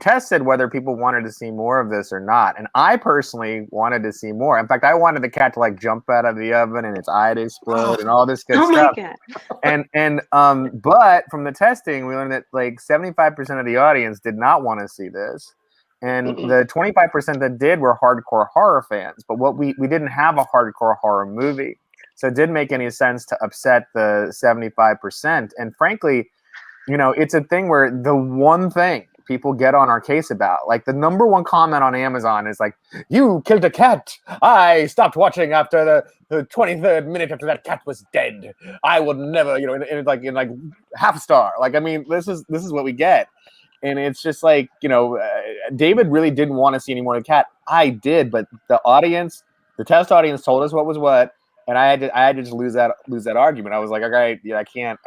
tested whether people wanted to see more of this or not, and I personally wanted to see more. In fact, I wanted the cat to like jump out of the oven and its eye to explode and all this good stuff. My God. And but from the testing, we learned that like 75% of the audience did not want to see this, and the 25% that did were hardcore horror fans. But we didn't have a hardcore horror movie. So it didn't make any sense to upset the 75%. And frankly, it's a thing where the one thing people get on our case about, like the number one comment on Amazon is like, "You killed a cat. I stopped watching after the 23rd minute after that cat was dead. I would never," in like half star. Like, this is what we get. And it's just like, David really didn't want to see any more of the cat. I did, but the test audience told us what was what. And I had to just lose that argument. I was like, okay, I can't.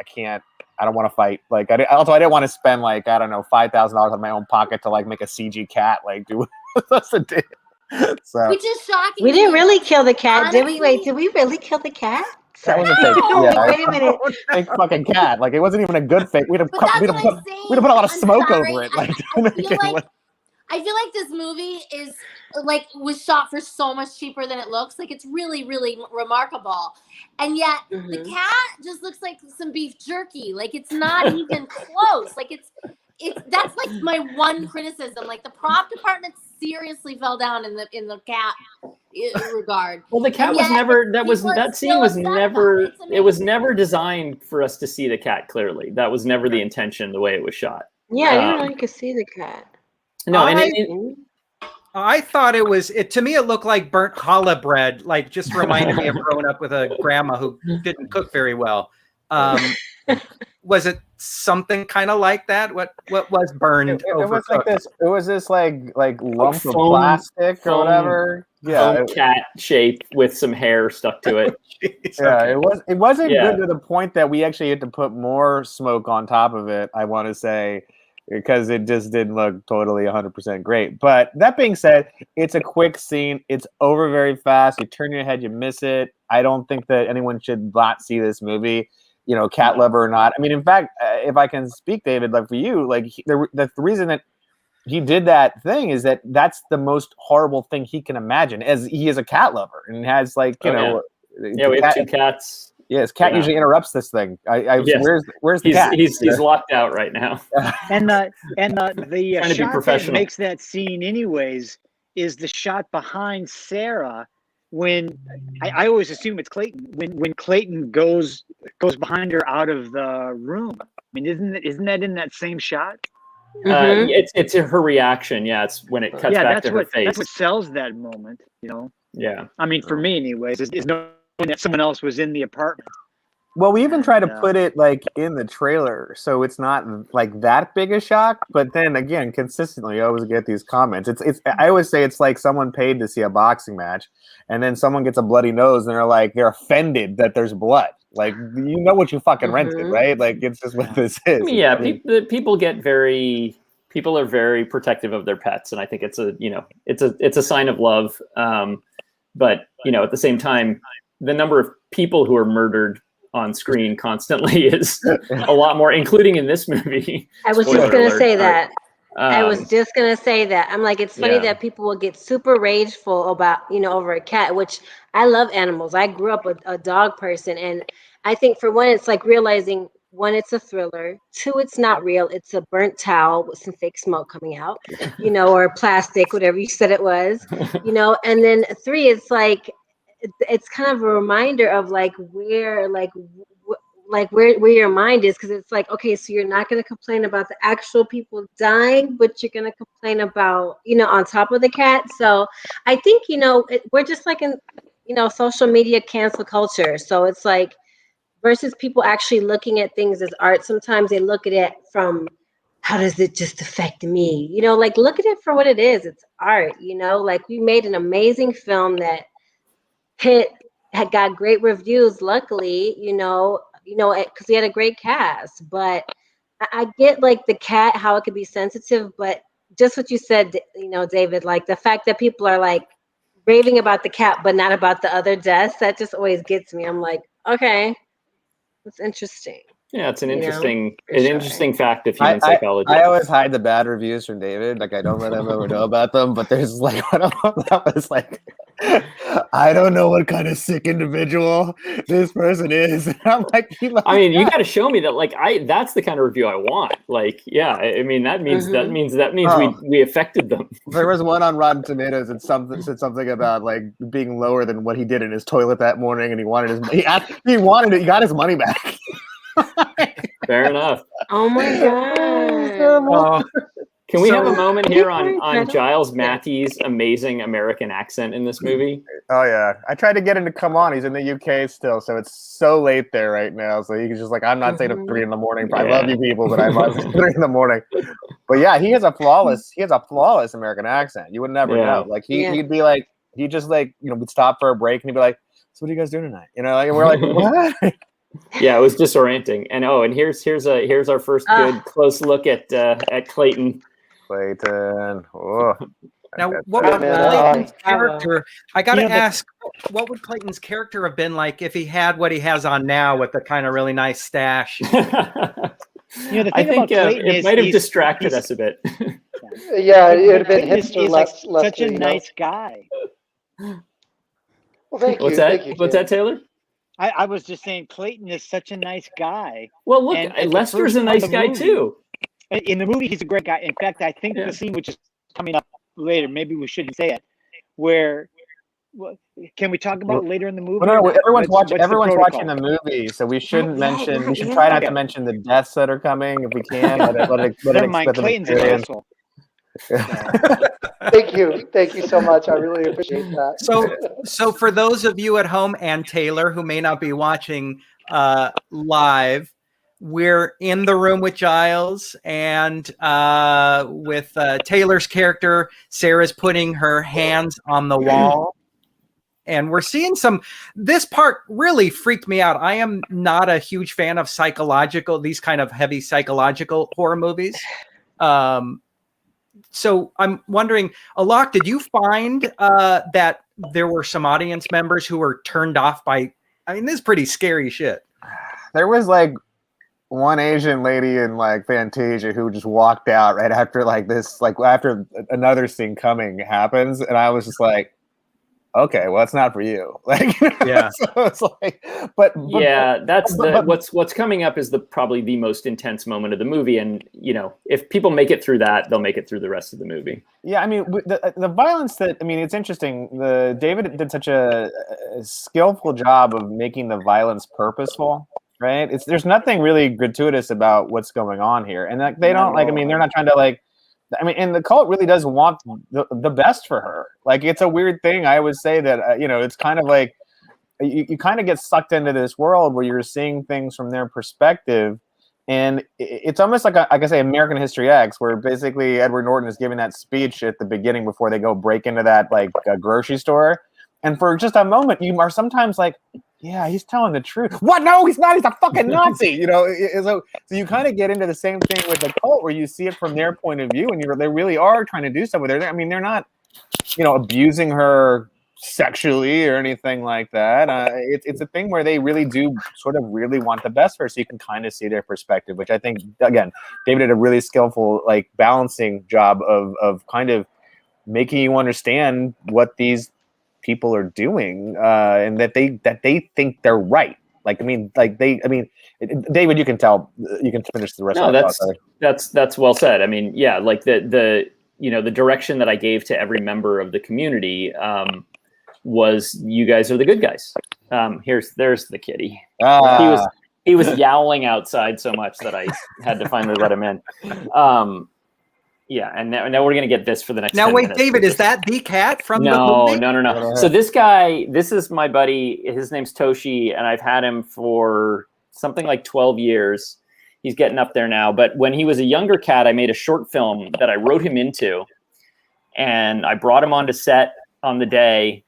I don't want to fight. Like, I didn't want to spend like, I don't know, $5,000 out of my own pocket to like make a CG cat. Like, do what's the deal? So Which is shocking. We didn't really kill the cat, did we? Wait, did we really kill the cat? That was a fake. Wait a minute. Fake fucking cat. Like, it wasn't even a good fake. We'd have put a lot of smoke over it. Like, I feel like I feel like this movie is like was shot for so much cheaper than it looks. Like it's really, really remarkable. And yet the cat just looks like some beef jerky. Like it's not even close. Like it's that's like my one criticism. Like the prop department seriously fell down in the cat regard. Well, the cat was never that scene was never it was never designed for us to see the cat clearly. That was never the intention, the way it was shot. Yeah, I didn't know you could see the cat. No, I thought to me, it looked like burnt challah bread, like just reminded me of growing up with a grandma who didn't cook very well. Was it something kind of like that? What was burned? It was like this. It was this like lump of plastic or whatever. Yeah, cat shape with some hair stuck to it. Yeah, it wasn't good to the point that we actually had to put more smoke on top of it. I want to say, because it just didn't look totally 100% great. But that being said, it's a quick scene. It's over very fast. You turn your head, you miss it. I don't think that anyone should not see this movie, you know, cat lover or not. I mean, in fact, if I can speak, David, like for you, like the reason that he did that thing is that that's the most horrible thing he can imagine, as he is a cat lover and has like, you know. Yeah, we have two cats. Yeah, his cat usually interrupts this thing. Where's the cat? He's locked out right now. And the shot that makes that scene anyways is the shot behind Sarah when I always assume it's Clayton when Clayton goes behind her out of the room. I mean, isn't that in that same shot? It's her reaction. Yeah, it's when it cuts back to her face. That's what sells that moment. You know. Yeah. I mean, for me, anyways, is knowing that someone else was in the apartment. Well, we even try to put it like in the trailer, so it's not like that big a shock. But then again, consistently, I always get these comments. It's. I always say it's like someone paid to see a boxing match, and then someone gets a bloody nose, and they're offended that there's blood. Like, you know what you fucking rented, right? Like, it's just what this is. I mean, yeah, people are very protective of their pets, and I think it's a sign of love. But you know, at the same time, the number of people who are murdered on screen constantly is a lot more, including in this movie. I was just going to say that. I'm like, it's funny that people will get super rageful about, over a cat, which I love animals. I grew up with a dog person. And I think for one, it's like realizing, one, it's a thriller. Two, it's not real. It's a burnt towel with some fake smoke coming out, or plastic, whatever you said it was, and then three, it's like, it's kind of a reminder of where your mind is, because it's like, okay, so you're not going to complain about the actual people dying, but you're going to complain about, on top of the cat. So I think, we're just like in, social media cancel culture. So it's like, versus people actually looking at things as art, sometimes they look at it from, how does it just affect me? Look at it for what it is. It's art, we made an amazing film that had got great reviews, luckily, because we had a great cast. But I get the cat, how it could be sensitive, but just what you said, David, the fact that people are raving about the cat but not about the other deaths, that just always gets me. I'm like, okay, that's interesting. Yeah, it's an interesting fact of human psychology. I always hide the bad reviews from David. I don't let him ever know about them. But there's one of them that was I don't know what kind of sick individual this person is. And I'm like, you got to show me that. That's the kind of review I want. That means we affected them. There was one on Rotten Tomatoes that said something about being lower than what he did in his toilet that morning, and he got his money back. Fair enough. Oh my god. Can we have a moment here on Giles Matthey's amazing American accent in this movie? Oh yeah, I tried to get him to come on. He's in the UK still, so it's so late there right now. So he's just I'm not saying at 3 a.m. I love you people, but I'm not 3 a.m. But yeah, he has a flawless American accent. You would never know. He'd be we'd stop for a break and he'd be like, "So what are you guys doing tonight?" And we're like, "What?" Yeah, it was disorienting. And here's our first good close look at Clayton. Oh. Now, what would Clayton's character? I got to ask, what would Clayton's character have been like if he had what he has on now with the kind of really nice stash? I think it might have distracted us a bit. Yeah, it would have been Clayton is hipster like Lester, such a you know? nice guy. Well, thank you. What's that? Thank you, What's Taylor. that, Taylor? I was just saying Clayton is such a nice guy. Well, look, And at the Lester's first a part of nice the guy movie- too. In the movie, he's a great guy. In fact, I think Yeah. the scene which is coming up later, maybe we shouldn't say it, where can we talk about later in the movie? No, or not? everyone's watching. What's the Everyone's watching protocol? the movie, so we shouldn't Not yet, mention. not We should yet. try not Okay. to mention the deaths that are coming if we can. Let Never it mind, let them Clayton's an experience. asshole. Thank you so much. I really appreciate that. So for those of you at home and Taylor who may not be watching live, we're in the room with Giles and with Taylor's character. Sarah's putting her hands on the wall. And we're seeing this part really freaked me out. I am not a huge fan of these kind of heavy psychological horror movies. So I'm wondering, Alok, did you find that there were some audience members who were turned off by, this is pretty scary shit. There was like one Asian lady in like Fantasia who just walked out right after after another scene coming happens. And I was just like, okay, well, it's not for you. Yeah. So it's like, but yeah, what's coming up is probably the most intense moment of the movie, and if people make it through that, they'll make it through the rest of the movie. Yeah, the violence it's interesting. David did such a skillful job of making the violence purposeful, right? There's nothing really gratuitous about what's going on here, and they don't they're not trying to and the cult really does want the best for her. It's a weird thing. I always say that, it's kind of like you kind of get sucked into this world where you're seeing things from their perspective. And it's almost like I say American History X, where basically Edward Norton is giving that speech at the beginning before they go break into that grocery store. And for just a moment, you are sometimes like, yeah, he's telling the truth. What? No, he's not. He's a fucking Nazi. So you kind of get into the same thing with the cult, where you see it from their point of view, and they really are trying to do stuff with her. They're not, abusing her sexually or anything like that. It's a thing where they really do sort of really want the best for her, so you can kind of see their perspective, which I think, again, David did a really skillful balancing job of kind of making you understand what these people are doing, and that they think they're right. David, you can tell. You can finish the rest. No, of that that's well said. Yeah, the direction that I gave to every member of the community was, you guys are the good guys. There's the kitty. He was yowling outside so much that I had to finally let him in. Yeah, and now we're gonna get this for the next. Now 10 wait, minutes. David, is that the cat from the movie? No. So this is my buddy. His name's Toshi, and I've had him for something like 12 years. He's getting up there now. But when he was a younger cat, I made a short film that I wrote him into, and I brought him onto set on the day.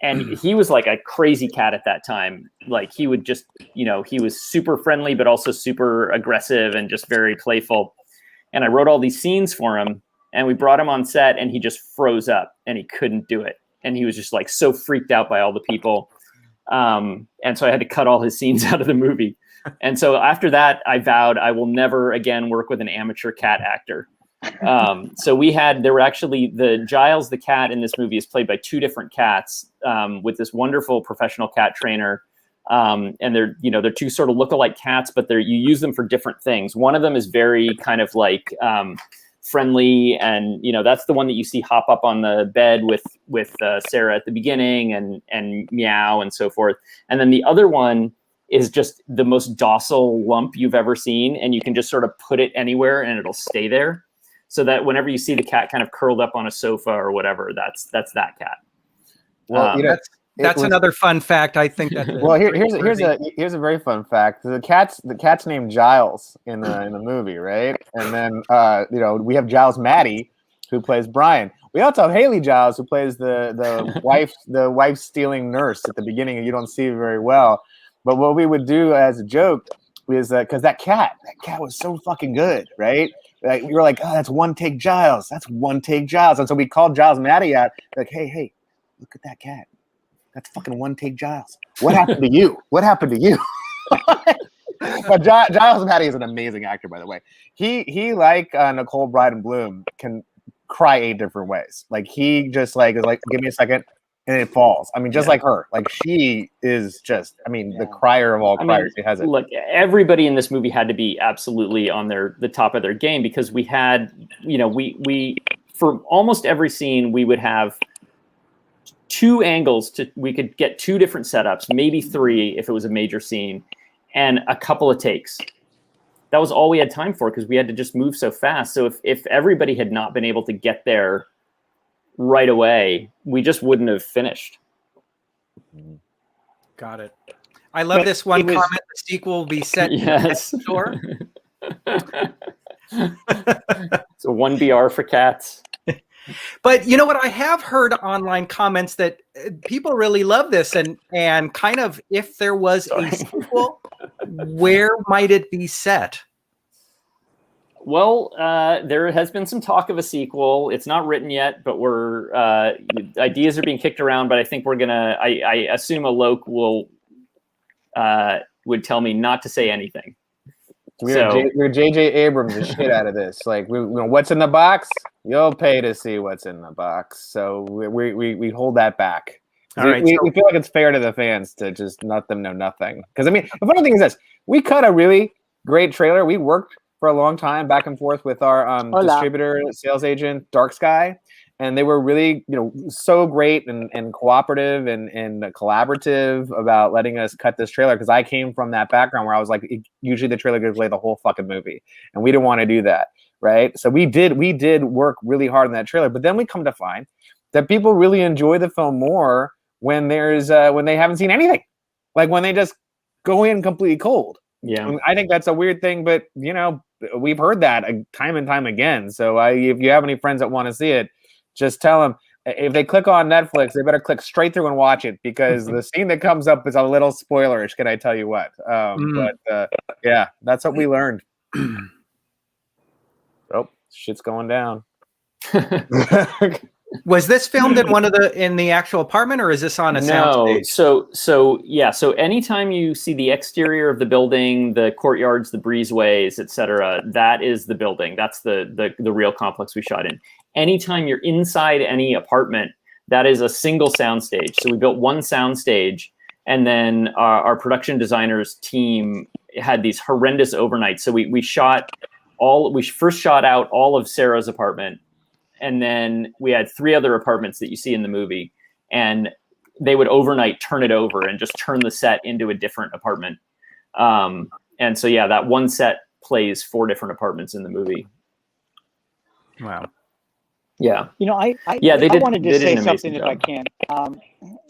And he was like a crazy cat at that time. He would just, he was super friendly, but also super aggressive and just very playful. And I wrote all these scenes for him, and we brought him on set, and he just froze up and he couldn't do it. And he was just so freaked out by all the people. And so I had to cut all his scenes out of the movie. And so after that, I vowed I will never again work with an amateur cat actor. So there were actually Giles the cat in this movie is played by two different cats, with this wonderful professional cat trainer. And they're two sort of look-alike cats, but you use them for different things. One of them is very kind of friendly, and that's the one that you see hop up on the bed with Sarah at the beginning and meow and so forth. And then the other one is just the most docile lump you've ever seen, and you can just sort of put it anywhere and it'll stay there. So that whenever you see the cat kind of curled up on a sofa or whatever, that's that cat. Well, that's another fun fact. I think that. Well, here's a very fun fact. The cat's named Giles in the movie, right? And then we have Giles Matthey, who plays Brian. We also have Haley Giles, who plays the wife stealing nurse at the beginning, and you don't see very well. But what we would do as a joke is because that cat was so fucking good, right? We were like, oh, that's one take Giles. That's one take Giles. And so we called Giles Matthey out, like, hey, look at that cat. That's fucking one take Giles. What happened to you? What happened to you? But Giles Matthey is an amazing actor, by the way. He like Nicole Brydon Bloom, can cry 8 different ways. Like he just like is like, give me a second, and it falls. I mean, just like her. Like she is just, I mean, the crier of all criers. She has it. Look, everybody in this movie had to be absolutely on the top of their game, because we had, you know, we for almost every scene we would have 2 angles we could get 2 different setups, maybe 3 if it was a major scene, and a couple of takes. That was all we had time for, because we had to just move so fast. So if everybody had not been able to get there right away, we just wouldn't have finished. Got it. I love this one comment. The sequel will be set. Yes. Sure. So 1 BR for cats. But you know what? I have heard online comments that people really love this, and kind of, if there was a sequel, where might it be set? Well, there has been some talk of a sequel. It's not written yet, but we're ideas are being kicked around. But I think we're gonna. I assume Alok would tell me not to say anything. We're J.J. Abrams the shit out of this. Like, what's in the box? You'll pay to see what's in the box. So we hold that back. All right, we feel like it's fair to the fans to just let them know nothing. Because I mean, the funny thing is this: we cut a really great trailer. We worked for a long time back and forth with our distributor, sales agent, Dark Sky, and they were really, so great and cooperative and collaborative about letting us cut this trailer, because I came from that background where I was like, usually the trailer gives away the whole fucking movie, and we didn't want to do that, right? So we did work really hard on that trailer, but then we come to find that people really enjoy the film more when when they haven't seen anything, like when they just go in completely cold. Yeah, and I think that's a weird thing, but we've heard that time and time again. So if you have any friends that want to see it, just tell them, if they click on Netflix, they better click straight through and watch it, because the scene that comes up is a little spoilerish. Can I tell you what? But yeah, that's what we learned. Oh, shit's going down. Was this filmed in the actual apartment, or is this on a soundstage? So anytime you see the exterior of the building, the courtyards, the breezeways, etc., that is the building. That's the real complex we shot in. Anytime you're inside any apartment, that is a single soundstage. So we built one soundstage, and then our production designers team had these horrendous overnights. So we first shot out all of Sarah's apartment. And then we had 3 other apartments that you see in the movie, and they would overnight turn it over and just turn the set into a different apartment. And so, yeah, that one set plays 4 different apartments in the movie. Wow. Yeah. I wanted to say something if I can.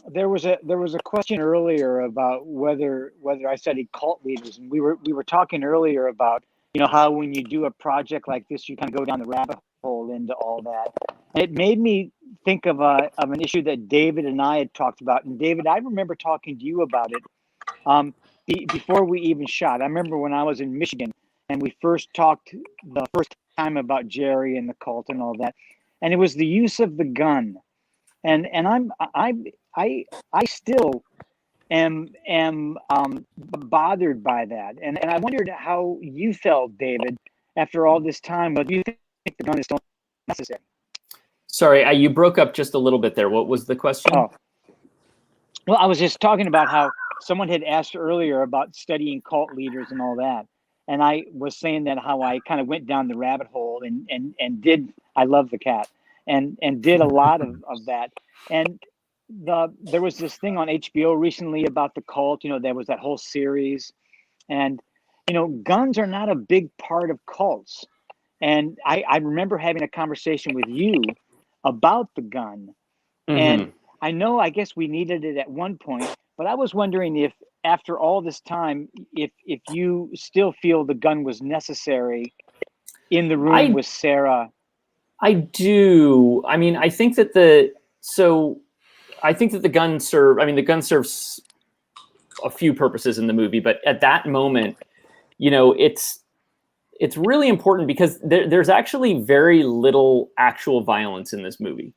There was a question earlier about whether I studied cult leaders, and we were talking earlier about how when you do a project like this, you kind of go down the rabbit hole into all that. And it made me think of an issue that David and I had talked about. And David, I remember talking to you about it before we even shot. I remember when I was in Michigan and we first talked the first time about Jerry and the cult and all that. And it was the use of the gun. And I still am bothered by that. And I wondered how you felt, David, after all this time. But do you think the gun is still necessary? Sorry, you broke up just a little bit there. What was the question? Oh. Well, I was just talking about how someone had asked earlier about studying cult leaders and all that. And I was saying that how I kind of went down the rabbit hole and did, I love the cat, and did a lot of that. And there was this thing on HBO recently about the cult, there was that whole series, and, guns are not a big part of cults. And I remember having a conversation with you about the gun. Mm-hmm. And I guess we needed it at one point, but I was wondering if after all this time, if you still feel the gun was necessary in the room with Sarah. I do. I mean, I think that the gun serves a few purposes in the movie, but at that moment, it's really important because there's actually very little actual violence in this movie.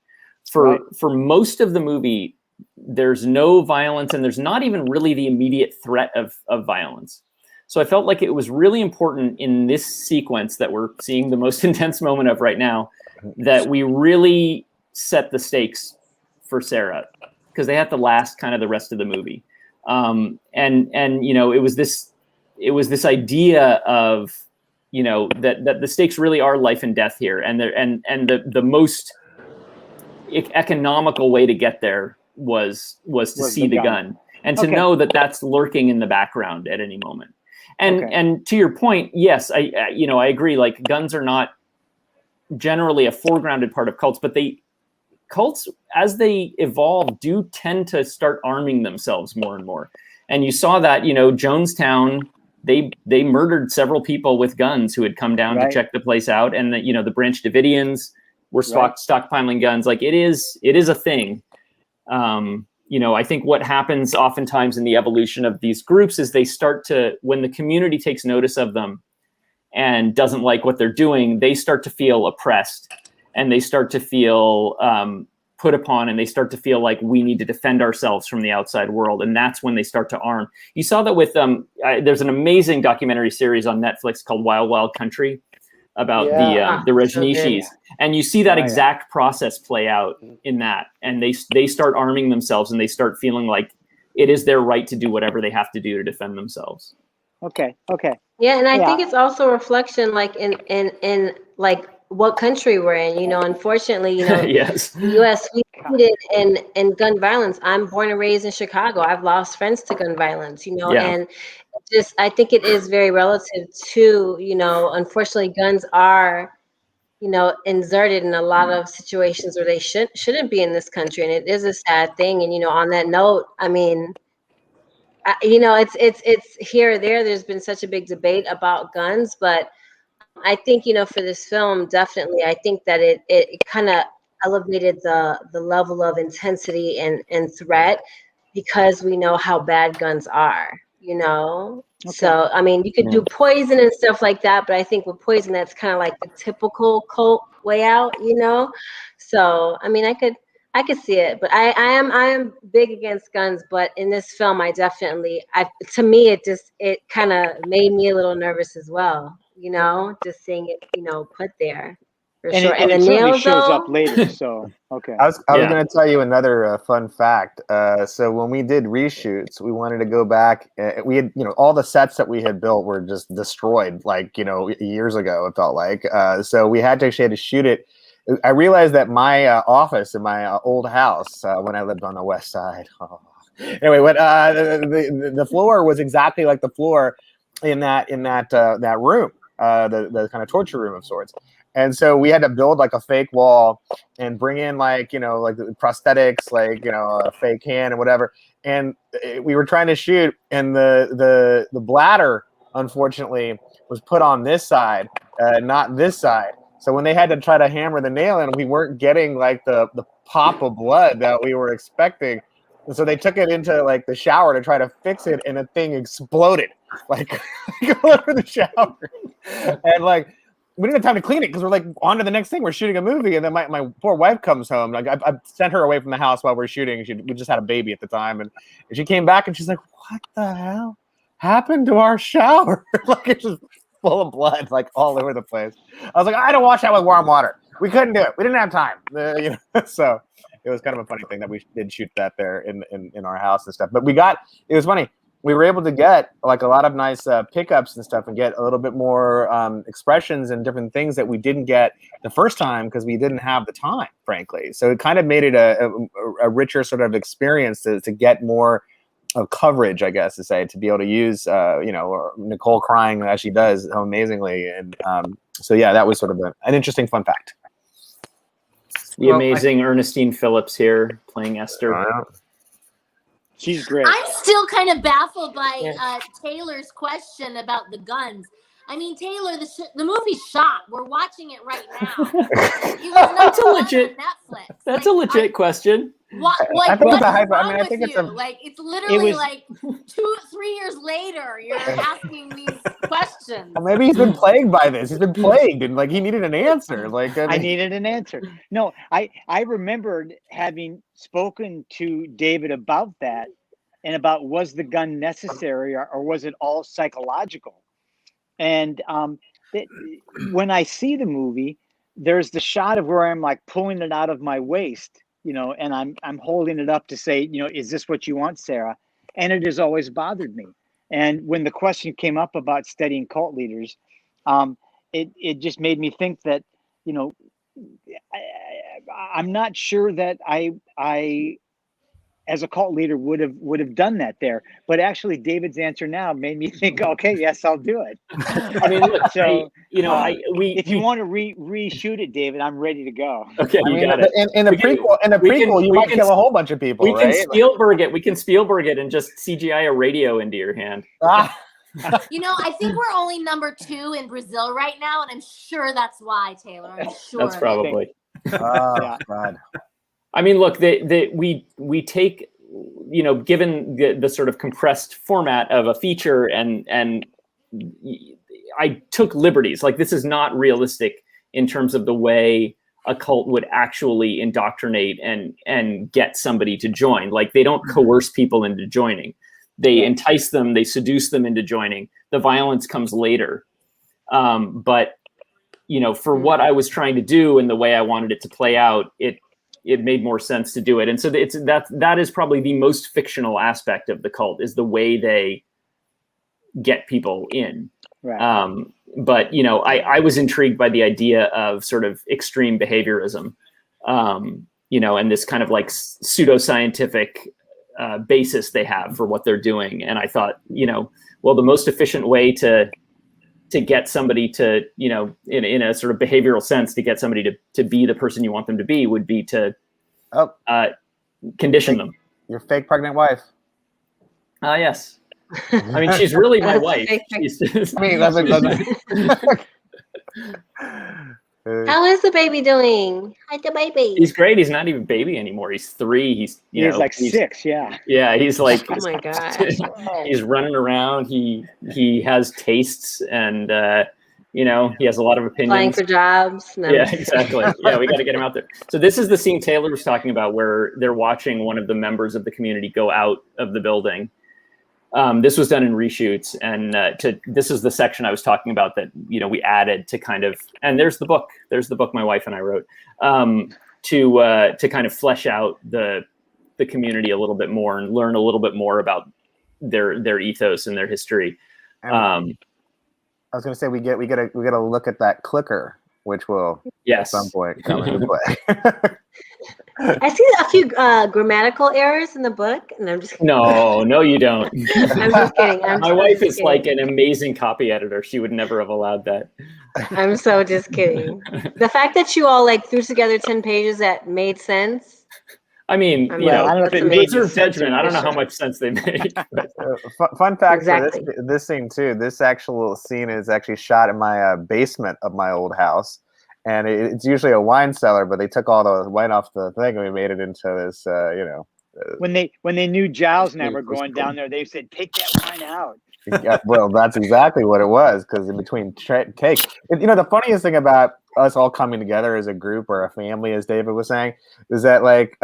For most of the movie, there's no violence, and there's not even really the immediate threat of violence. So I felt like it was really important in this sequence that we're seeing the most intense moment of right now that we really set the stakes for Sarah, because they have to last kind of the rest of the movie. And it was this idea of, that the stakes really are life and death here. And the most economical way to get there was to see the gun and to know that that's lurking in the background at any moment. And to your point, yes, I agree. Like, guns are not generally a foregrounded part of cults, but cults, as they evolve, do tend to start arming themselves more and more. And you saw that, Jonestown, they murdered several people with guns who had come down to check the place out. And the Branch Davidians were stockpiling guns. Like, it is a thing. I think what happens oftentimes in the evolution of these groups is they start to, when the community takes notice of them and doesn't like what they're doing, they start to feel oppressed, and they start to feel put upon, and they start to feel like we need to defend ourselves from the outside world. And that's when they start to arm. You saw that with there's an amazing documentary series on Netflix called Wild Wild Country about the Rajneeshis. And you see that exact process play out in that. And they start arming themselves, and they start feeling like it is their right to do whatever they have to do to defend themselves. Okay. Yeah, and I think it's also a reflection, like in like what country we're in. Unfortunately, yes, the U.S. we in gun violence. I'm born and raised in Chicago. I've lost friends to gun violence. And just I think it is very relative to unfortunately, guns are inserted in a lot of situations where they shouldn't be in this country, and it is a sad thing. And on that note, I mean, it's here or there. There's been such a big debate about guns, but I think for this film, definitely, I think that it kind of elevated the level of intensity and threat, because we know how bad guns are. So I mean, you could do poison and stuff like that, but I think with poison, that's kind of like the typical cult way out. So I mean, I could see it, but I am big against guns. But in this film, to me, it kind of made me a little nervous as well. Just seeing it, put there. For sure. And the it certainly nails shows though? up later. So okay. I was going to tell you another fun fact. So when we did reshoots, we wanted to go back. We had, all the sets that we had built were just destroyed, like years ago. It felt like. So we had to shoot it. I realized that my office in my old house when I lived on the west side. Anyway, the floor was exactly like the floor in that room, the kind of torture room of sorts. And so we had to build like a fake wall and bring in like the prosthetics, like a fake hand and whatever. And we were trying to shoot, and the bladder unfortunately was put on this side, not this side. So when they had to try to hammer the nail in, we weren't getting like the pop of blood that we were expecting. And so they took it into like the shower to try to fix it, and the thing exploded like all over the shower. And like we didn't have time to clean it because we're like on to the next thing. We're shooting a movie, and then my poor wife comes home. Like I sent her away from the house while we're shooting. We just had a baby at the time, and she came back and she's like, "What the hell happened to our shower?" Like it's just full of blood, like all over the place. I was like, I don't wash that with warm water. We couldn't do it. We didn't have time. So it was kind of a funny thing that we did shoot that there in our house and stuff. But it was funny. We were able to get like a lot of nice pickups and stuff, and get a little bit more expressions and different things that we didn't get the first time because we didn't have the time, frankly. So it kind of made it a richer sort of experience to get more of coverage, I guess, to say, to be able to use, Nicole crying as she does amazingly. And so, yeah, that was sort of an interesting fun fact. The amazing Ernestine Phillips here playing Esther. She's great. I'm still kind of baffled by Taylor's question about the guns. I mean, Taylor, the movie's shot. We're watching it right now. That's a legit. Netflix. That's a legit question. What? I think What's it's a hype. wrong I mean, I think with it's you? Like it's literally like 2-3 years later, you're asking these questions. Maybe he's been plagued by this. He's been plagued, and like he needed an answer. Like I needed an answer. No, I remembered having spoken to David about that, and about was the gun necessary or was it all psychological? And when I see the movie, there's the shot of where I'm like pulling it out of my waist, and I'm holding it up to say, is this what you want, Sarah? And it has always bothered me. And when the question came up about studying cult leaders, it just made me think that, I'm not sure that I as a cult leader would have done that there, but actually David's answer now made me think, okay, yes, I'll do it. I mean, look, so if you we want to reshoot it, David, I'm ready to go. Okay, I you mean, got it. in the prequel, you might kill a whole bunch of people. We can right? Spielberg it. We can Spielberg it and just CGI a radio into your hand. Ah. I think we're only number 2 in Brazil right now, and I'm sure that's why, Taylor. I'm sure. That's probably. Oh God. I mean, look, we take, given the sort of compressed format of a feature, and I took liberties. Like, this is not realistic in terms of the way a cult would actually indoctrinate and get somebody to join. Like, they don't coerce people into joining. They entice them, they seduce them into joining. The violence comes later. But, for what I was trying to do and the way I wanted it to play out, it made more sense to do it. And so that is probably the most fictional aspect of the cult, is the way they get people in. Right. But, I was intrigued by the idea of sort of extreme behaviorism, and this kind of like pseudoscientific basis they have for what they're doing. And I thought, well, the most efficient way to get somebody to, in a sort of behavioral sense, to get somebody to be the person you want them to be would be to condition them. Your fake pregnant wife. Yes. I mean, she's really my wife. How is the baby doing? Hi, the baby. He's great. He's not even baby anymore. He's 3. He's like 6. Yeah. Yeah. He's like, oh my God. He's running around. He has tastes, and he has a lot of opinions. Applying for jobs. No. Yeah, exactly. Yeah, we got to get him out there. So this is the scene Taylor was talking about, where they're watching one of the members of the community go out of the building. This was done in reshoots, and this is the section I was talking about that we added to kind of, and there's the book my wife and I wrote, to kind of flesh out the community a little bit more and learn a little bit more about their ethos and their history. I was going to say we get a look at that clicker, which will at some point come into play. I see a few grammatical errors in the book, and I'm just kidding. No, you don't. I'm just kidding. My wife is like an amazing copy editor. She would never have allowed that. I'm so just kidding. The fact that you all threw together 10 pages that made sense. I mean, I don't know if it made judgment. I don't know how much sense they made. Fun fact Exactly. for this scene too. This actual scene is actually shot in my basement of my old house. And it's usually a wine cellar, but they took all the wine off the thing and we made it into this, When they knew Giles and I were going down there, they said, "Take that wine out." Yeah, well, that's exactly what it was, because in between takes, the funniest thing about us all coming together as a group or a family, as David was saying, is that like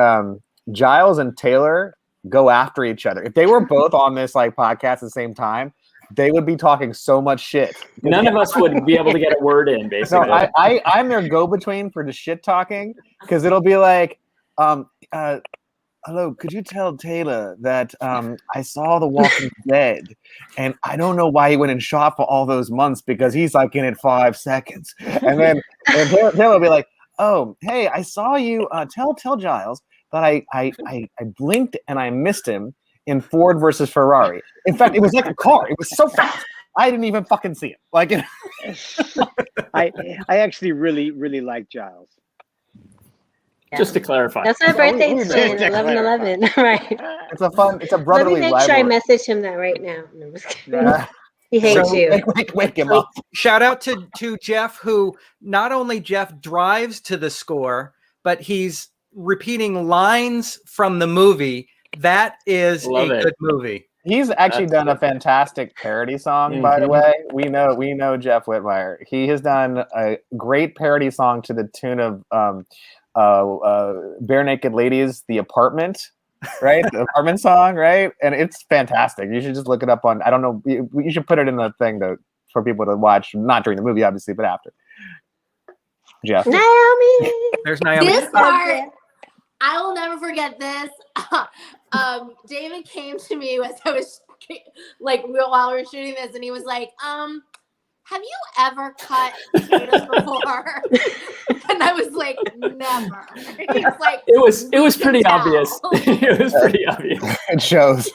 Giles and Taylor go after each other. If they were both on this podcast at the same time, they would be talking so much shit. None of us would be able to get a word in, basically. No, I'm their go-between for the shit talking, because it'll be like, hello, could you tell Taylor that I saw The Walking Dead, and I don't know why he went and shot for all those months, because he's like in it 5 seconds. And then Taylor will be like, oh, hey, I saw you, tell Giles that I blinked and I missed him in Ford versus Ferrari. In fact, it was like a car. It was so fast. I didn't even fucking see it. Like, I actually really like Giles. Just to clarify. That's my birthday today, 11/11. Right. It's a brotherly Let me make sure I rivalry. message him that right now. No, I'm just kidding. He hates you. Wake him up. Shout out to Jeff, who not only Jeff drives to the score, but he's repeating lines from the movie. That is good movie. He's actually done a fantastic parody song, by the way. We know Jeff Whitmire. He has done a great parody song to the tune of Bare Naked Ladies, The Apartment, right? The Apartment song, right? And it's fantastic. You should just look it up on, I don't know, you should put it in the thing for people to watch, not during the movie, obviously, but after. Jeff. Naomi. There's Naomi. This part, I will never forget this. David came to me as I was like while we were shooting this, and he was like, have you ever cut potatoes before? And I was like, never. He was like, it was pretty obvious. It was pretty obvious. It shows.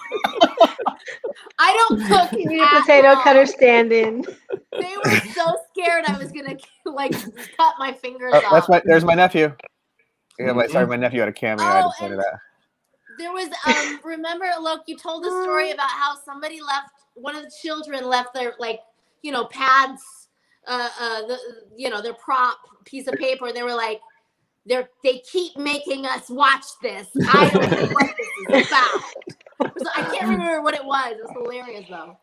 I don't cook. You need a potato cutter stand-in. They were so scared I was gonna like cut my fingers off. There's my nephew. Yeah, my nephew had a cameo. I had to say that. There was remember, Loke, you told the story about how somebody one of the children left their pads, their prop piece of paper, and they were like, they keep making us watch this. I don't know what this is about. So I can't remember what it was. It was hilarious though.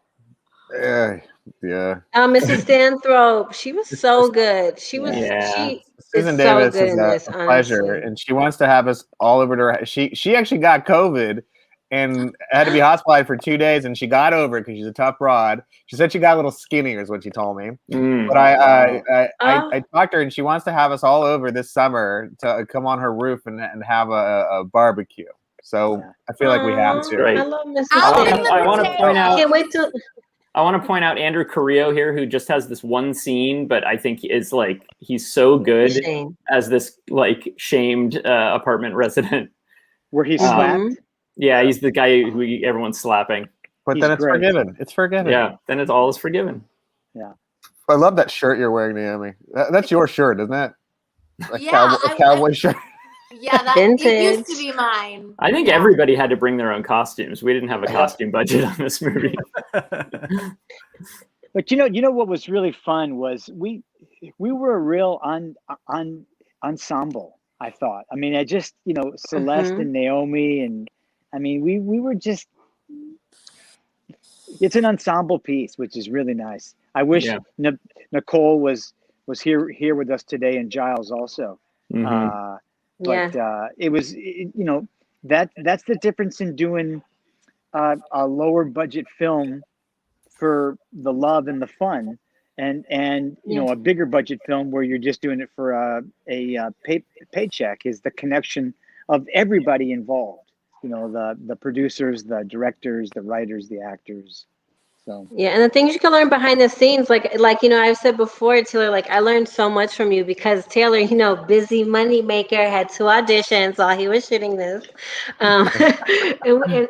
Yeah. Mrs. Stanthrope, she was so good. She was. She Susan is so Davis good is in this, a pleasure, honestly. and she wants to have us all over to her. She actually got COVID and had to be hospitalized for 2 days, and she got over it because she's a tough broad. She said she got a little skinnier, is what she told me. But I talked to her, and she wants to have us all over this summer to come on her roof and have a barbecue. So I feel like we have to. Right. I love Mrs. I want to point out. Can't wait to. I want to point out Andrew Carrillo here, who just has this one scene, but I think is like he's so good as this like shamed apartment resident. Where he's slapped. Yeah, he's the guy who everyone's slapping. But then it's forgiven. It's forgiven. Yeah, then it's all is forgiven. Yeah. I love that shirt you're wearing, Naomi. That's your shirt, isn't it? A cowboy shirt. Yeah, it used to be mine. I think everybody had to bring their own costumes. We didn't have a costume budget on this movie. But you know what was really fun was we were a real ensemble. I thought. I mean, Celeste and Naomi, and I mean, we were just. It's an ensemble piece, which is really nice. I wish Nicole was here with us today, and Giles also. But it was, that's the difference in doing a lower budget film for the love and the fun, and a bigger budget film where you're just doing it for a paycheck is the connection of everybody involved. The producers, the directors, the writers, the actors. So and the things you can learn behind the scenes, like I've said before, Taylor, like I learned so much from you because Taylor, busy money maker, had 2 auditions while he was shooting this, and I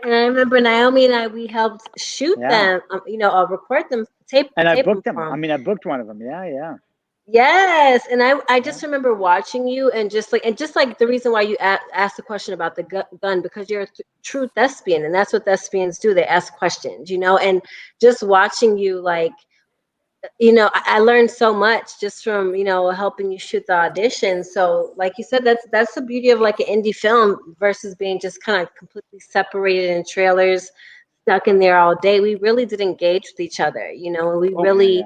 remember Naomi and we helped shoot them, record them, tape. And I tape booked them. from. I mean, I booked one of them. Yeah. Yes, and I just remember watching you and just like the reason why you asked the question about the gun, because you're a true thespian, and that's what thespians do. They ask questions, and just watching you, I learned so much just from helping you shoot the audition. So like you said, that's the beauty of like an indie film versus being just kind of completely separated in trailers, stuck in there all day. We really did engage with each other, and we really.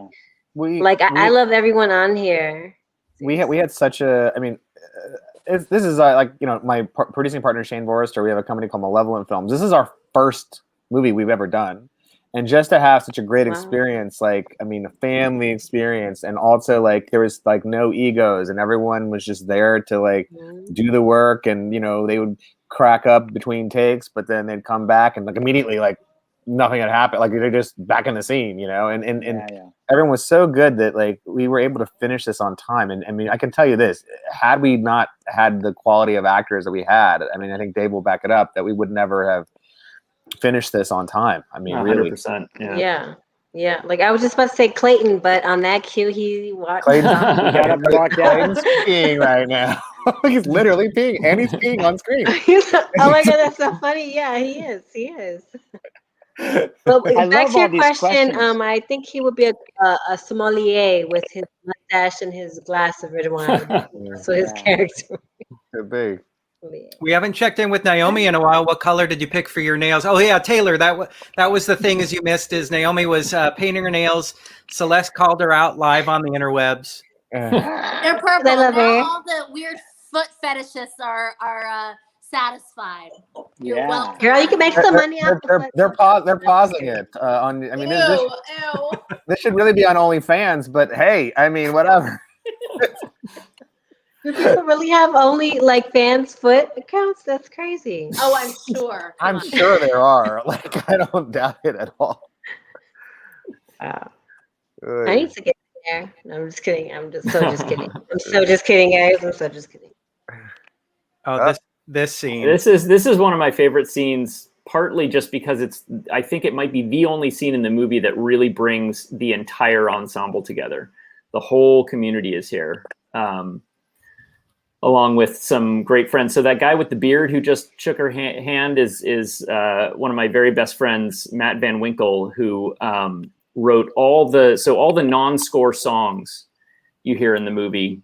I love everyone on here. We had such a. I mean, this is my producing partner Shane Forrester. We have a company called Malevolent Films. This is our first movie we've ever done, and just to have such a great experience, a family experience, and also there was no egos, and everyone was just there to do the work, and they would crack up between takes, but then they'd come back and immediately nothing had happened. They're just back in the scene, and everyone was so good that we were able to finish this on time. And I mean, I can tell you this, had we not had the quality of actors that we had, I mean, I think Dave will back it up, that we would never have finished this on time. I mean, 100%, really. Yeah. I was just about to say Clayton, but on that cue, he walked. Clayton's peeing right now. He's literally peeing, and he's peeing on screen. Oh my God, that's so funny. Yeah, he is. Well, back to your question, I think he would be a sommelier with his mustache and his glass of red wine. So his character. Could be. We haven't checked in with Naomi in a while. What color did you pick for your nails? Oh yeah, Taylor. That was the thing as you missed is Naomi was painting her nails. Celeste called her out live on the interwebs. They're purple. All the weird foot fetishists are satisfied. You're welcome. Girl, you can make some money off they're pausing it on. I mean, this should really be on OnlyFans, but hey, I mean, whatever. Do people really have only like fans' foot accounts? That's crazy. Oh, I'm sure. Come I'm on. sure there are. Like, I don't doubt it at all. Wow. Oy. I need to get there. No, I'm just kidding. I'm just kidding. I'm so just kidding, guys. I'm so just kidding. Oh, this scene. This is one of my favorite scenes, partly just because I think it might be the only scene in the movie that really brings the entire ensemble together. The whole community is here, along with some great friends. So that guy with the beard who just shook her hand is one of my very best friends, Matt Van Winkle, who wrote all the non-score songs you hear in the movie.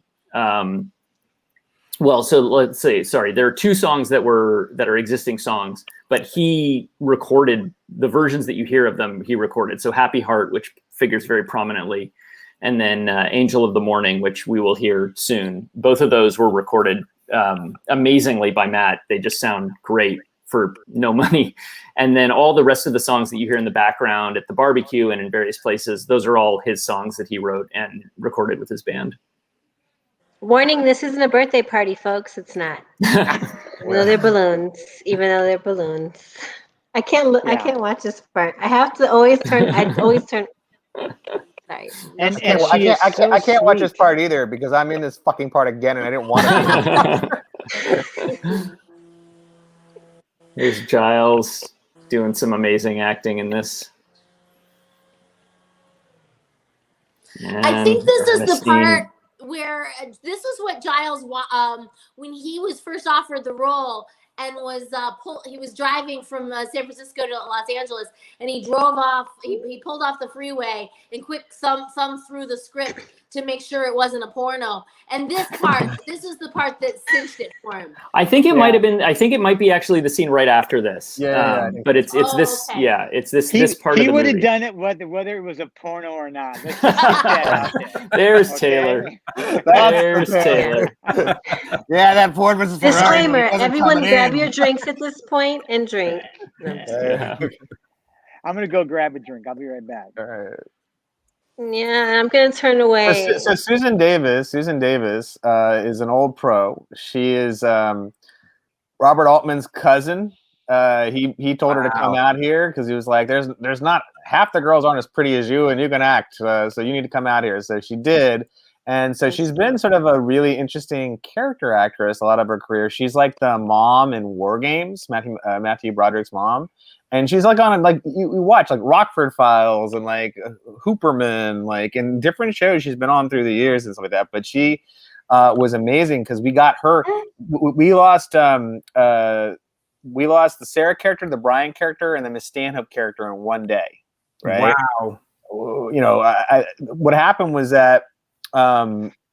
Well, so let's say, sorry, there are two songs that are existing songs, but he recorded the versions that you hear of them. He recorded. So Happy Heart, which figures very prominently, and then Angel of the Morning, which we will hear soon. Both of those were recorded amazingly by Matt. They just sound great for no money. And then all the rest of the songs that you hear in the background at the barbecue and in various places, those are all his songs that he wrote and recorded with his band. Warning, this isn't a birthday party, folks. It's not. Even though they're balloons. I can't watch this part. I have to always turn. Sorry. And I can't watch this part either because I'm in this fucking part again and I didn't want to. There's Giles doing some amazing acting in this. And I think this is the Ernestine. part where this is what Giles when he was first offered the role and he was driving from San Francisco to Los Angeles, and he drove off. He pulled off the freeway and quick thumb through the script to make sure it wasn't a porno. And this is the part that cinched it for him. I think it might have been. I think it might be actually the scene right after this. But it's this. Okay. Yeah, it's this part of the movie. He would have done it whether it was a porno or not. Let's just get that out there. There's Okay? Taylor. There's Taylor. Yeah, that Ford versus Ferrari. Disclaimer: everyone, grab your drinks at this point and drink. No, I'm just kidding. I'm gonna go grab a drink. I'll be right back. All right. Yeah, I'm gonna turn away. So Susan Davis is an old pro. She is Robert Altman's cousin. He told her to come out here because he was like, there's not half the girls aren't as pretty as you, and you can act. So you need to come out here. So she did. And so she's been sort of a really interesting character actress a lot of her career. She's like the mom in War Games, Matthew Broderick's mom. And she's like on like you watch like Rockford Files and like Hooperman, like in different shows she's been on through the years and stuff like that. But she was amazing because we got her. We lost the Sarah character, the Brian character, and the Miss Stanhope character in one day. Right? Wow. You know, what happened was that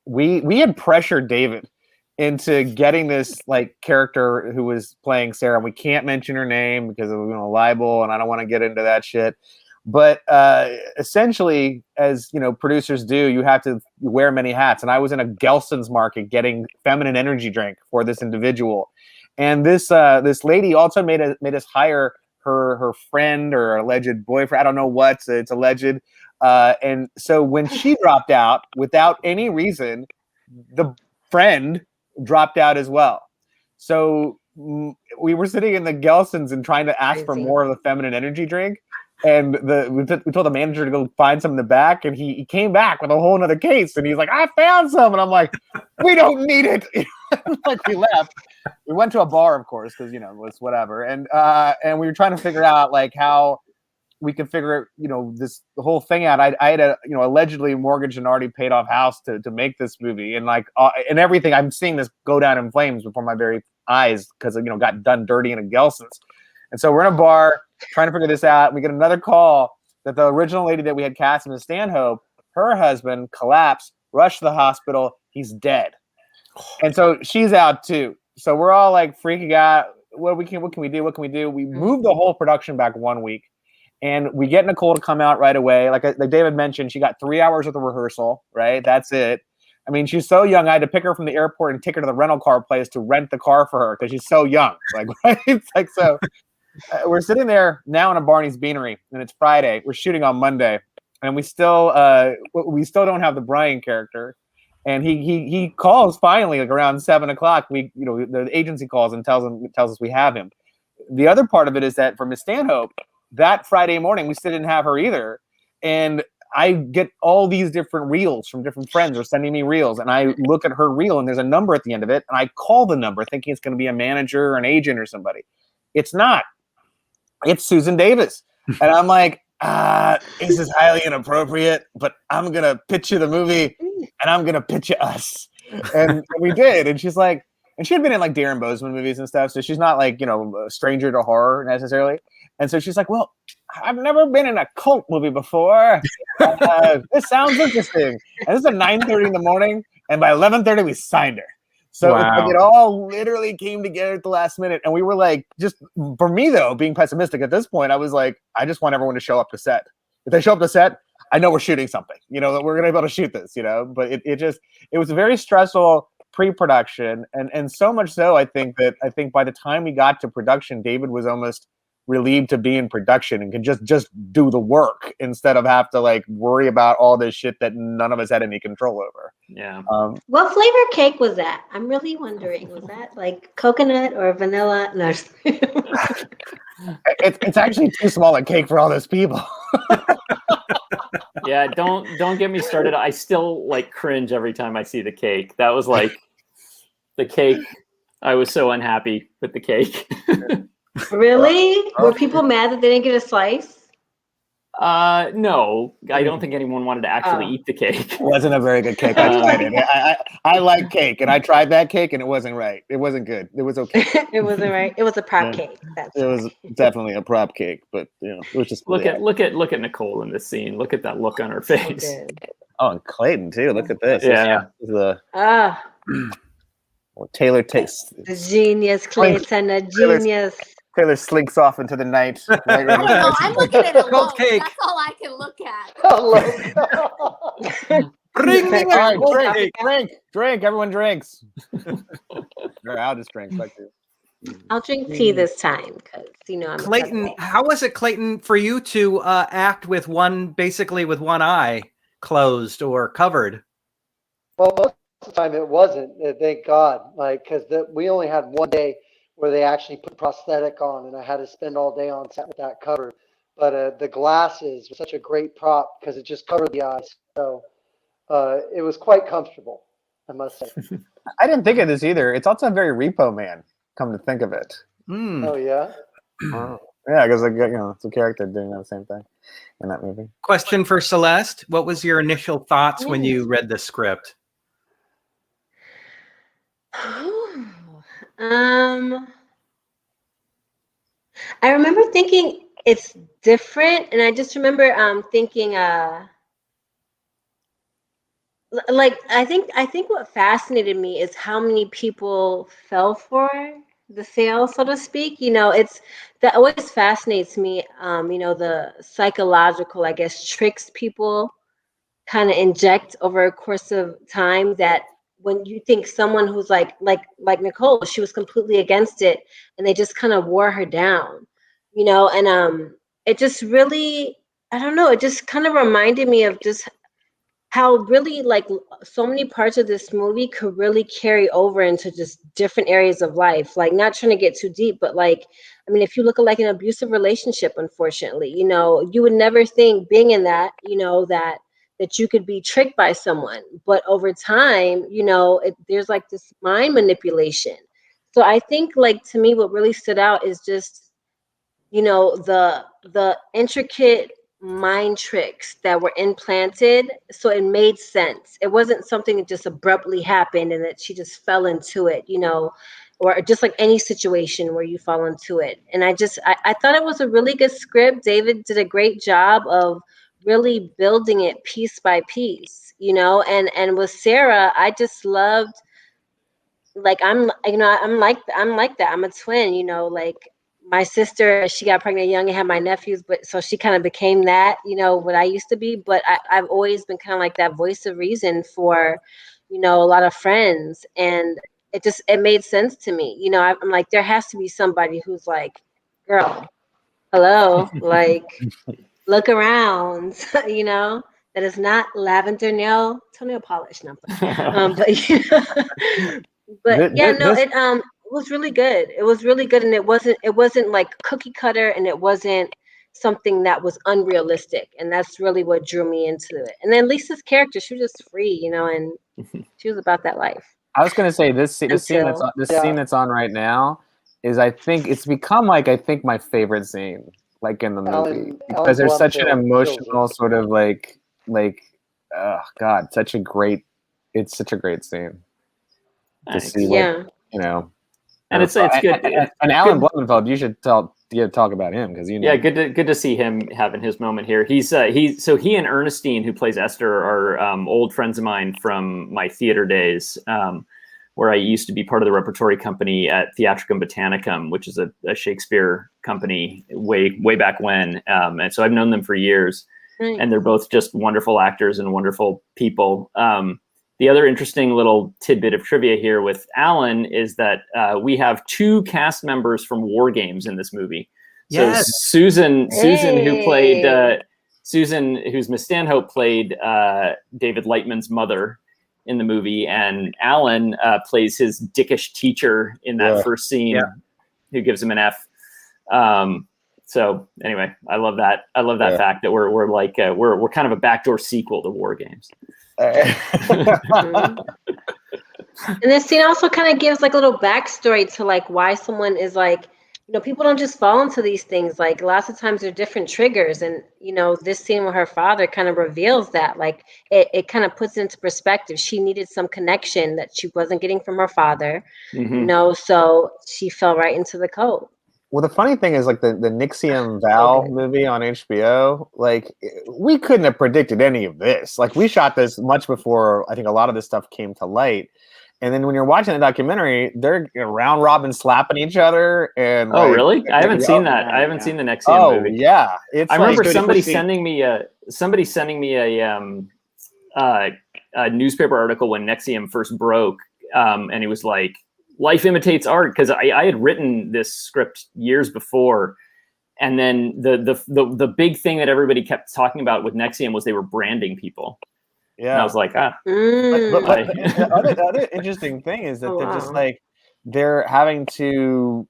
we had pressured David into getting this like character who was playing Sarah. We can't mention her name because of libel, and I don't want to get into that shit. But essentially, as you know, producers do, you have to wear many hats. And I was in a Gelson's market getting feminine energy drink for this individual, and this lady also made us hire her friend or alleged boyfriend. I don't know what it's alleged. And so when she dropped out without any reason, the friend dropped out as well. So we were sitting in the Gelsons and trying to ask for more of the feminine energy drink. And we told the manager to go find some in the back, and he came back with a whole nother case, and he's like, I found some. And I'm like, we don't need it. Like we left. We went to a bar, of course, because it was whatever. And we were trying to figure out like how we could figure the whole thing out. I had a allegedly mortgaged and already paid off house to make this movie, and like and everything. I'm seeing this go down in flames before my very eyes because got done dirty in a Gelson's. And so we're in a bar trying to figure this out. We get another call that the original lady that we had cast in Stanhope, her husband collapsed, rushed to the hospital. He's dead. And so she's out too. So we're all like freaking out. What can we do? What can we do? We moved the whole production back 1 week. And we get Nicole to come out right away. Like David mentioned, she got 3 hours of the rehearsal, right? That's it. I mean, she's so young. I had to pick her from the airport and take her to the rental car place to rent the car for her because she's so young. Like, right? It's like, so we're sitting there now in a Barney's Beanery, and it's Friday. We're shooting on Monday, and we still don't have the Brian character. And he calls finally, like around 7 o'clock. The agency calls and tells us we have him. The other part of it is that for Miss Stanhope, that Friday morning we still didn't have her either, and I get all these different reels from different friends are sending me reels, and I look at her reel and there's a number at the end of it, and I call the number thinking it's going to be a manager or an agent or somebody. It's not. It's Susan Davis, and I'm like, this is highly inappropriate, but I'm going to pitch you the movie, and I'm going to pitch you us. And we did. And she's like, and she had been in like Darren Bozeman movies and stuff, so she's not like, a stranger to horror necessarily. And so she's like, well, I've never been in a cult movie before. This sounds interesting. And this is at 9:30 in the morning, and by 11:30 we signed her. So it all literally came together at the last minute. And we were like, just for me though, being pessimistic at this point, I was like, I just want everyone to show up to set. If they show up to set, I know we're shooting something, that we're going to be able to shoot this, but it was a very stressful pre-production. And so much so, I think by the time we got to production, David was almost relieved to be in production and could just do the work instead of have to like worry about all this shit that none of us had any control over. Yeah. What flavor cake was that? I'm really wondering. Was that like coconut or vanilla? No. It's actually too small a cake for all those people. Yeah, don't get me started. I still like cringe every time I see the cake. That was like the cake. I was so unhappy with the cake. Really? Were people mad that they didn't get a slice? No, I don't think anyone wanted to actually eat the cake. It wasn't a very good cake. I tried it. I like cake, and I tried that cake, and it wasn't right. It wasn't good. It was okay. It wasn't right. It was a prop cake. It was definitely a prop cake, but it was just look at Nicole in this scene. Look at that look on her face. Oh, and Clayton too. Look at this. Yeah. Taylor takes the genius, Clayton, a genius. Taylor slinks off into the night. I don't know. I'm looking at a Cold cake. That's all I can look at. Bring me a drink. Everyone drinks. I'll just drink. Like this. I'll drink tea this time because I'm Clayton. How was it, Clayton, for you to act with one eye closed or covered? Well, most of the time it wasn't. Thank God, because we only had one day where they actually put prosthetic on, and I had to spend all day on set with that covered. But the glasses were such a great prop because it just covered the eyes. So it was quite comfortable, I must say. I didn't think of this either. It's also very Repo Man, come to think of it. Oh, yeah? Yeah, because it's a character doing the same thing in that movie. Question for Celeste. What was your initial thoughts when you read the script? I remember thinking it's different, and I just remember thinking I think what fascinated me is how many people fell for the sale, so to speak. It's that always fascinates me. The psychological, I guess, tricks people kind of inject over a course of time that when you think someone who's like Nicole, she was completely against it, and they just kind of wore her down, and it just really, I don't know, it just kind of reminded me of just how really so many parts of this movie could really carry over into just different areas of life. Not trying to get too deep, but if you look at an abusive relationship, unfortunately, you would never think being in that, that you could be tricked by someone, but over time, there's this mind manipulation. So I think to me, what really stood out is just, the intricate mind tricks that were implanted. So it made sense. It wasn't something that just abruptly happened and that she just fell into it, or just like any situation where you fall into it. And I thought it was a really good script. David did a great job of really building it piece by piece, and with Sarah, I just loved, I'm like that. I'm a twin, my sister, she got pregnant young and had my nephews, but so she kind of became that, what I used to be. But I've always been kind of like that voice of reason for, a lot of friends. And it made sense to me. I'm like, there has to be somebody who's like, girl, hello, look around, that is not lavender toenail polish number. But yeah, no, it was really good. It was really good, and it wasn't like cookie cutter, and it wasn't something that was unrealistic, and that's really what drew me into it. And then Lisa's character, she was just free, and she was about that life. I was gonna say this scene that's on right now is, I think it's become like, I think, my favorite scene, like, in the movie, because there's such an emotional sort of like oh God, it's such a great scene to see, like, and it's good. And Alan Blumenfeld, you should talk about him, because good to see him having his moment here. He and Ernestine, who plays Esther, are old friends of mine from my theater days, where I used to be part of the repertory company at Theatricum Botanicum, which is a Shakespeare company way back when, and so I've known them for years, and they're both just wonderful actors and wonderful people. The other interesting little tidbit of trivia here with Alan is that we have 2 cast members from War Games in this movie. Yes. So Susan, who played Susan, who's Miss Stanhope, played David Lightman's mother in the movie, and Alan plays his dickish teacher in that first scene, who gives him an F. So anyway, I love that. I love that fact that we're like we're kind of a backdoor sequel to War Games. And this scene also kind of gives like a little backstory to like why someone is like, people don't just fall into these things. Like lots of times there are different triggers, and this scene with her father kind of reveals that. Like it kind of puts it into perspective. She needed some connection that she wasn't getting from her father, so she fell right into the code. Well, the funny thing is, like, the Nixium Val movie on HBO, like, we couldn't have predicted any of this. Like, we shot this much before I think a lot of this stuff came to light. And then when you're watching the documentary, they're round robin slapping each other. And really? I haven't seen that. I haven't seen the Nixium movie. Yeah, I remember somebody sending me a newspaper article when Nixium first broke, and it was like, life imitates art, because I had written this script years before, and then the big thing that everybody kept talking about with Nixium was they were branding people. Yeah, and I was like, But the other interesting thing is that they're just like, they're having to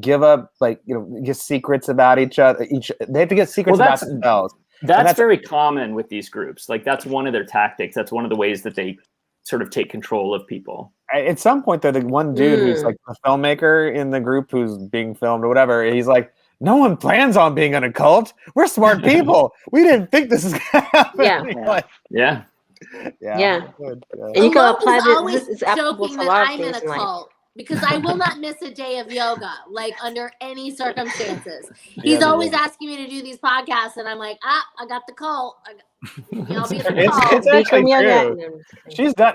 give up, like, get secrets about each other. They have to get secrets about themselves. That's very common with these groups. Like, that's one of their tactics. That's one of the ways that they sort of take control of people. At some point, though, the one dude who's like a filmmaker in the group who's being filmed or whatever, he's like, no one plans on being in a cult. We're smart people. We didn't think this is going to happen. Yeah. And you can apply this. It's applicable to a lot of things in life. Because I will not miss a day of yoga, like, under any circumstances. He's always asking me to do these podcasts, and I'm like, I got the cult. I'll be at the cult. It's actually true.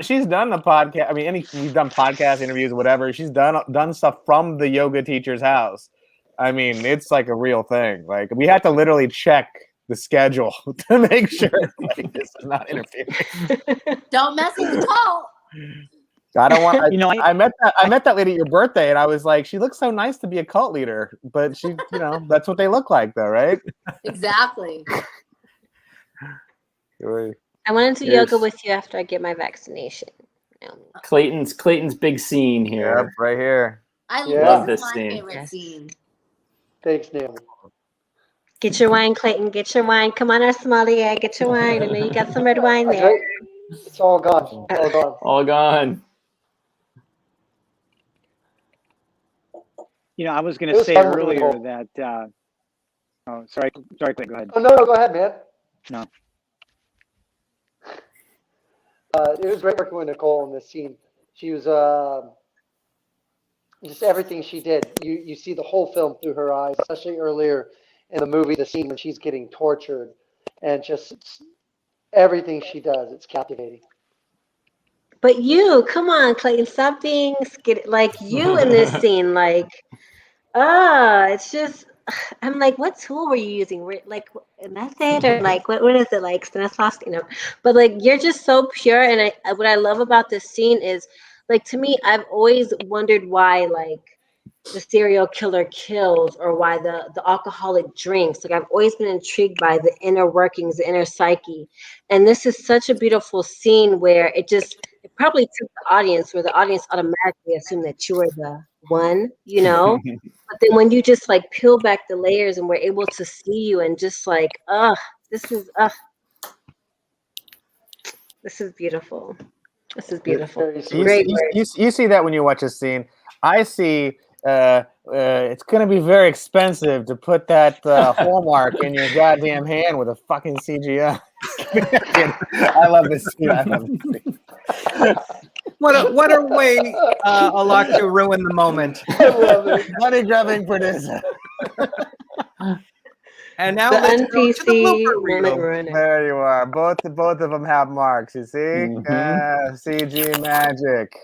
She's done the podcast. I mean, we've done podcast interviews, whatever. She's done stuff from the yoga teacher's house. I mean, it's like a real thing. Like, we had to literally check the schedule to make sure, like, this is not interfering. Don't mess with the cult. I don't want. I met that lady at your birthday, and I was like, she looks so nice to be a cult leader, but she, that's what they look like, though, right? Exactly. I want to do yoga with you after I get my vaccination. Clayton's big scene here. Yep, right here. I love this scene. Favorite scene. Thanks, Naomi. Get your wine, Clayton. Get your wine. Come on, our sommelier. Get your wine. I know you got some red wine there. It's all gone. All gone. I was going to say earlier that. Sorry, Clayton, go ahead. Oh, no, go ahead, man. No. It was great working with Nicole in this scene. She was just everything she did. You see the whole film through her eyes, especially earlier in the movie, the scene when she's getting tortured, and just everything she does. It's captivating. But come on, Clayton, stop being like you in this scene. Like, it's just, I'm like, what tool were you using? Like, method or like, what is it, like Stanislavski? But like, you're just so pure. And what I love about this scene is, like, to me, I've always wondered why, like, the serial killer kills or why the alcoholic drinks. Like I've always been intrigued by the inner workings, the inner psyche. And this is such a beautiful scene where it probably took the audience, where the audience automatically assumed that you were the one, you know? But then when you just like peel back the layers and we're able to see you and just like, this is beautiful. This is beautiful. Great. You see that when you watch a scene. I see it's going to be very expensive to put that hallmark in your goddamn hand with a fucking CGI. I love this scene. What a way, Alok, to ruin the moment. Money grubbing producer. And now The let's go to the un-PC blooper reel. moment ruiner. There you are. Both of them have marks. You see, CG magic.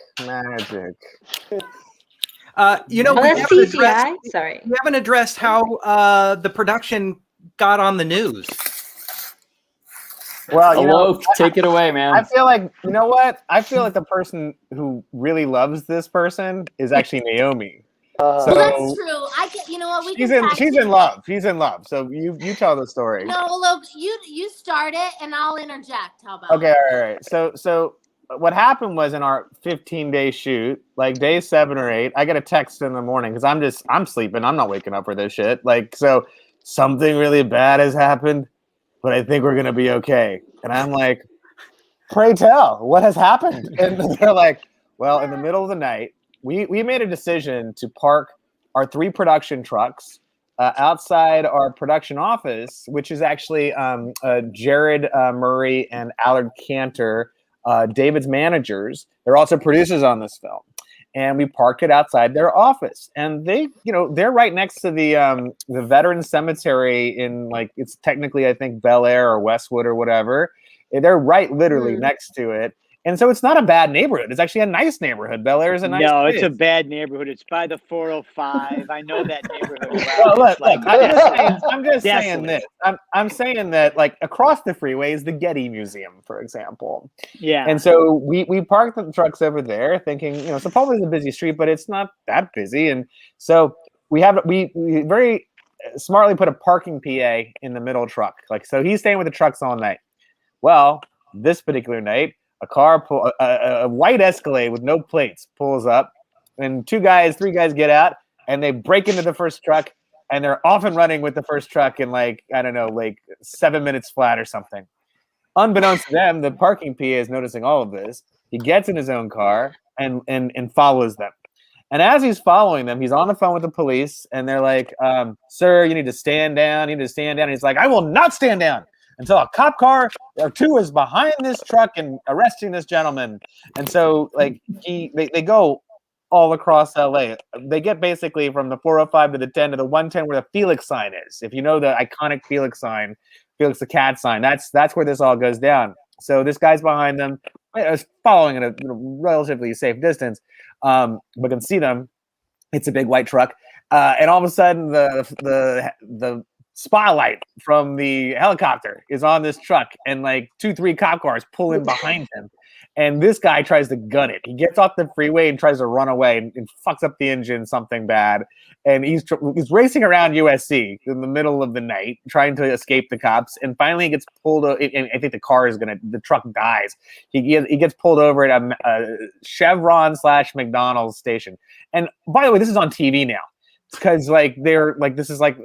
You know, that's CGI. Sorry, we haven't addressed how the production got on the news. Well, you know, take it away, man. I feel like, you know what? I feel like the person who really loves this person is actually Naomi. Well, that's true. You know what? She's in love. She's in love. So you tell the story. No, look, you start it, and I'll interject. How about? Okay, all right. So what happened was in our 15-day shoot, like day 7 or 8, I get a text in the morning because I'm sleeping. I'm not waking up for this shit. Like, so something really bad has happened, but I think we're gonna be okay. And I'm like, pray tell, what has happened? And they're like, well, in the middle of the night, we made a decision to park our 3 production trucks outside our production office, which is actually Jared Murray and Allard Cantor, David's managers. They're also producers on this film. And we parked it outside their office. And they, you know, they're right next to the Veterans Cemetery in, like, it's technically, I think, Bel Air or Westwood or whatever. They're right literally next to it. And so it's not a bad neighborhood. It's actually a nice neighborhood. Bel Air is a nice place. It's a bad neighborhood. It's by the 405. I know that neighborhood well. Look, I'm just saying this. I'm saying that, like, across the freeway is the Getty Museum, for example. Yeah. And so we parked the trucks over there thinking, you know, so probably it's a busy street, but it's not that busy. And so we very smartly put a parking PA in the middle truck. Like, so he's staying with the trucks all night. Well, this particular night, a white Escalade with no plates pulls up, and 3 guys get out, and they break into the first truck, and they're off and running with the first truck in, like, I don't know, like 7 minutes flat or something. Unbeknownst to them, the parking PA is noticing all of this. He gets in his own car and follows them. And as he's following them, he's on the phone with the police, and they're like, sir, you need to stand down. You need to stand down. And he's like, I will not stand down until a cop car or 2 is behind this truck and arresting this gentleman. And so, like, they go all across LA. They get basically from the 405 to the 10 to the 110 where the Felix sign is. If you know the iconic Felix sign, Felix the cat sign, that's where this all goes down. So this guy's behind them, following at a relatively safe distance, but can see them. It's a big white truck, and all of a sudden the spotlight from the helicopter is on this truck, and like 2-3 cop cars pull in behind him, and this guy tries to gun it. He gets off the freeway and tries to run away and fucks up the engine, something bad, and he's racing around USC in the middle of the night trying to escape the cops, and finally he gets pulled over, and I think the truck dies. He gets pulled over at a Chevron / McDonald's station. And by the way, this is on TV now, because like they're like this is like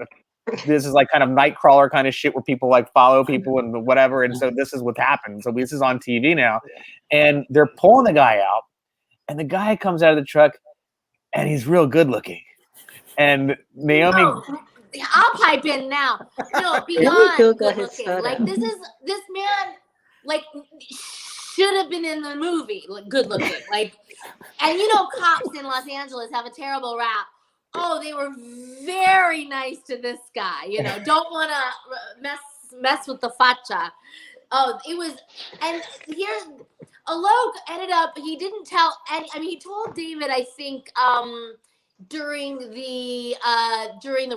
kind of Nightcrawler kind of shit where people like follow people and whatever. And so this is what happened. So this is on TV now, and they're pulling the guy out, and the guy comes out of the truck, and he's real good looking. And Naomi, I'll pipe in now. No, beyond good looking. Like this man, like, should have been in the movie. Like, good looking. Like, and you know, cops in Los Angeles have a terrible rap. Oh, they were very nice to this guy. You know, don't want to mess with the facha. Oh, it was, and here, Alok ended up. He didn't tell any. I mean, he told David, I think, during the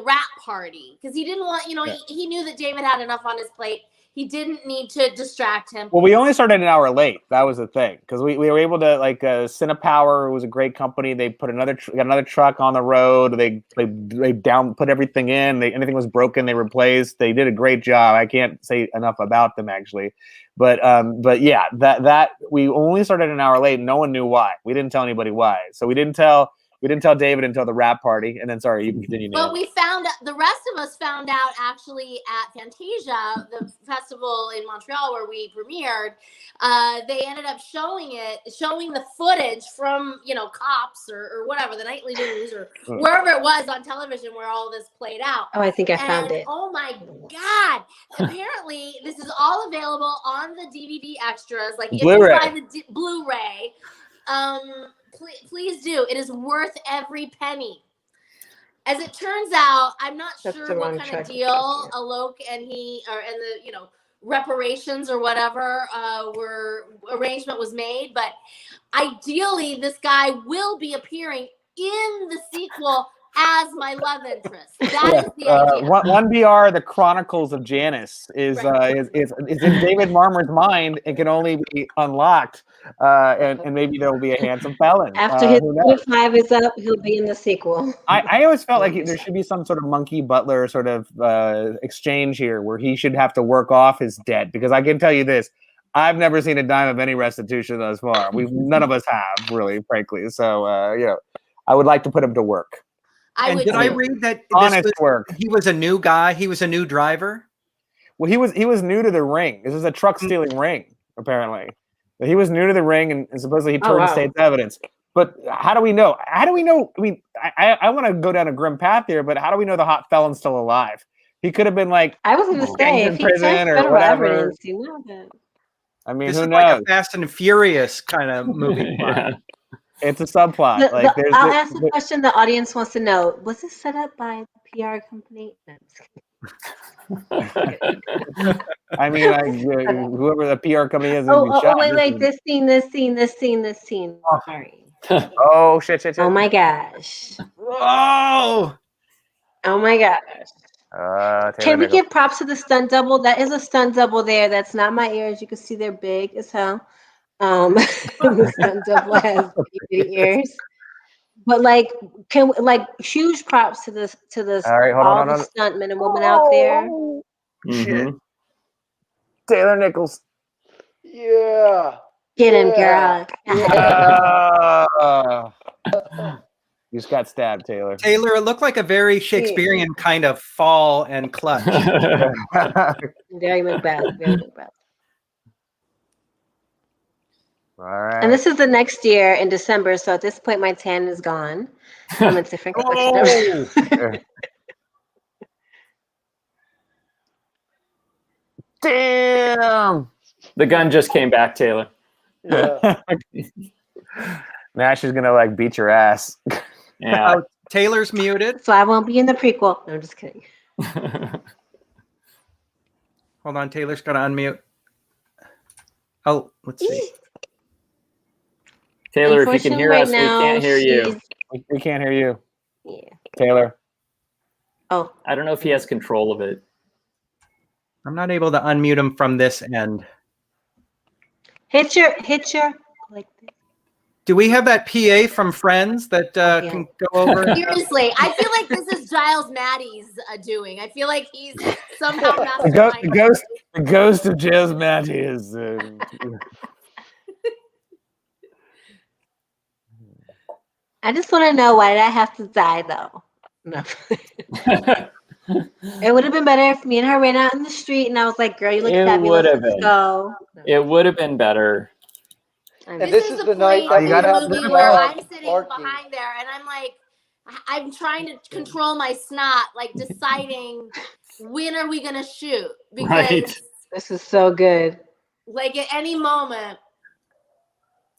rap party, because he didn't want. You know, he knew that David had enough on his plate. He didn't need to distract him. Well, we only started an hour late. That was the thing, because we were able to, like, Cinepower was a great company. They put got another truck on the road. They put everything in. Anything was broken, they replaced. They did a great job. I can't say enough about them, actually. But yeah, that we only started an hour late. And no one knew why. We didn't tell anybody why. So we didn't tell David until the wrap party. And then, sorry, you can continue. Well, the rest of us found out actually at Fantasia, the festival in Montreal where we premiered. They ended up showing the footage from, Cops or whatever, the nightly news or wherever it was on television where all this played out. Oh, I think I found it. Oh my God. Apparently, this is all available on the DVD extras. Like, if you buy the Blu-ray, please do. It is worth every penny. As it turns out, I'm not sure what kind of deal Alok and the reparations or whatever arrangement was made, but ideally this guy will be appearing in the sequel as my love interest. That is the idea. One BR, The Chronicles of Janice, is in David Marmer's mind. It can only be unlocked, and maybe there will be a handsome felon. After his 25 is up, he'll be in the sequel. I always felt like there should be some sort of monkey butler sort of exchange here, where he should have to work off his debt, because I can tell you this. I've never seen a dime of any restitution thus far. None of us have, really, frankly. So, I would like to put him to work. I read that work? He was a new guy. He was a new driver. Well, he was new to the ring. This is a truck stealing ring, apparently. But he was new to the ring, and supposedly he turned state's evidence. But how do we know? I mean, I want to go down a grim path here, but how do we know the hot felon's still alive? He could have been like, I was going to say, if he prison or whatever. Evidence, I mean, this who is knows? like a Fast and Furious kind of movie. Yeah. It's a subplot. I'll ask the question the audience wants to know. Was this set up by a PR company? No, I mean, whoever the PR company is. Wait. This scene. Oh, sorry. Oh, shit. Oh, my gosh. Oh my gosh. Can we give props to the stunt double? That is a stunt double there. That's not my ears. You can see they're big as hell. The stunt double has big ears. But huge props to this all right, hold on. Stuntmen and women out there. Shit. Taylor Nichols. Yeah. Get him, girl. You just got stabbed, Taylor. Taylor, it looked like a very Shakespearean kind of fall and clutch. Very Macbeth. All right. And this is the next year in December, so at this point my tan is gone. I'm a different collection. Damn. The gun just came back, Taylor. Yeah. Now she's gonna beat your ass. Yeah. Taylor's muted. So I won't be in the prequel. No, I'm just kidding. Hold on, Taylor's gonna unmute. Oh, let's see. Taylor, if you can hear us, we can't hear you. We can't hear you. Yeah. Taylor. Oh. I don't know if he has control of it. I'm not able to unmute him from this end. Hit your like this. Do we have that PA from Friends that can go over? Seriously, I feel like this is Giles Matthey's doing. I feel like he's somehow the ghost of Giles Matthey is. I just want to know, why did I have to die though? No. It would have been better if me and her ran out in the street and I was like, "Girl, you look fabulous. Let's go." It would have been better. And this is the night that you got the movie where I'm sitting behind there and I'm like, I'm trying to control my snot, like deciding when are we gonna shoot, because this is so good. Like at any moment.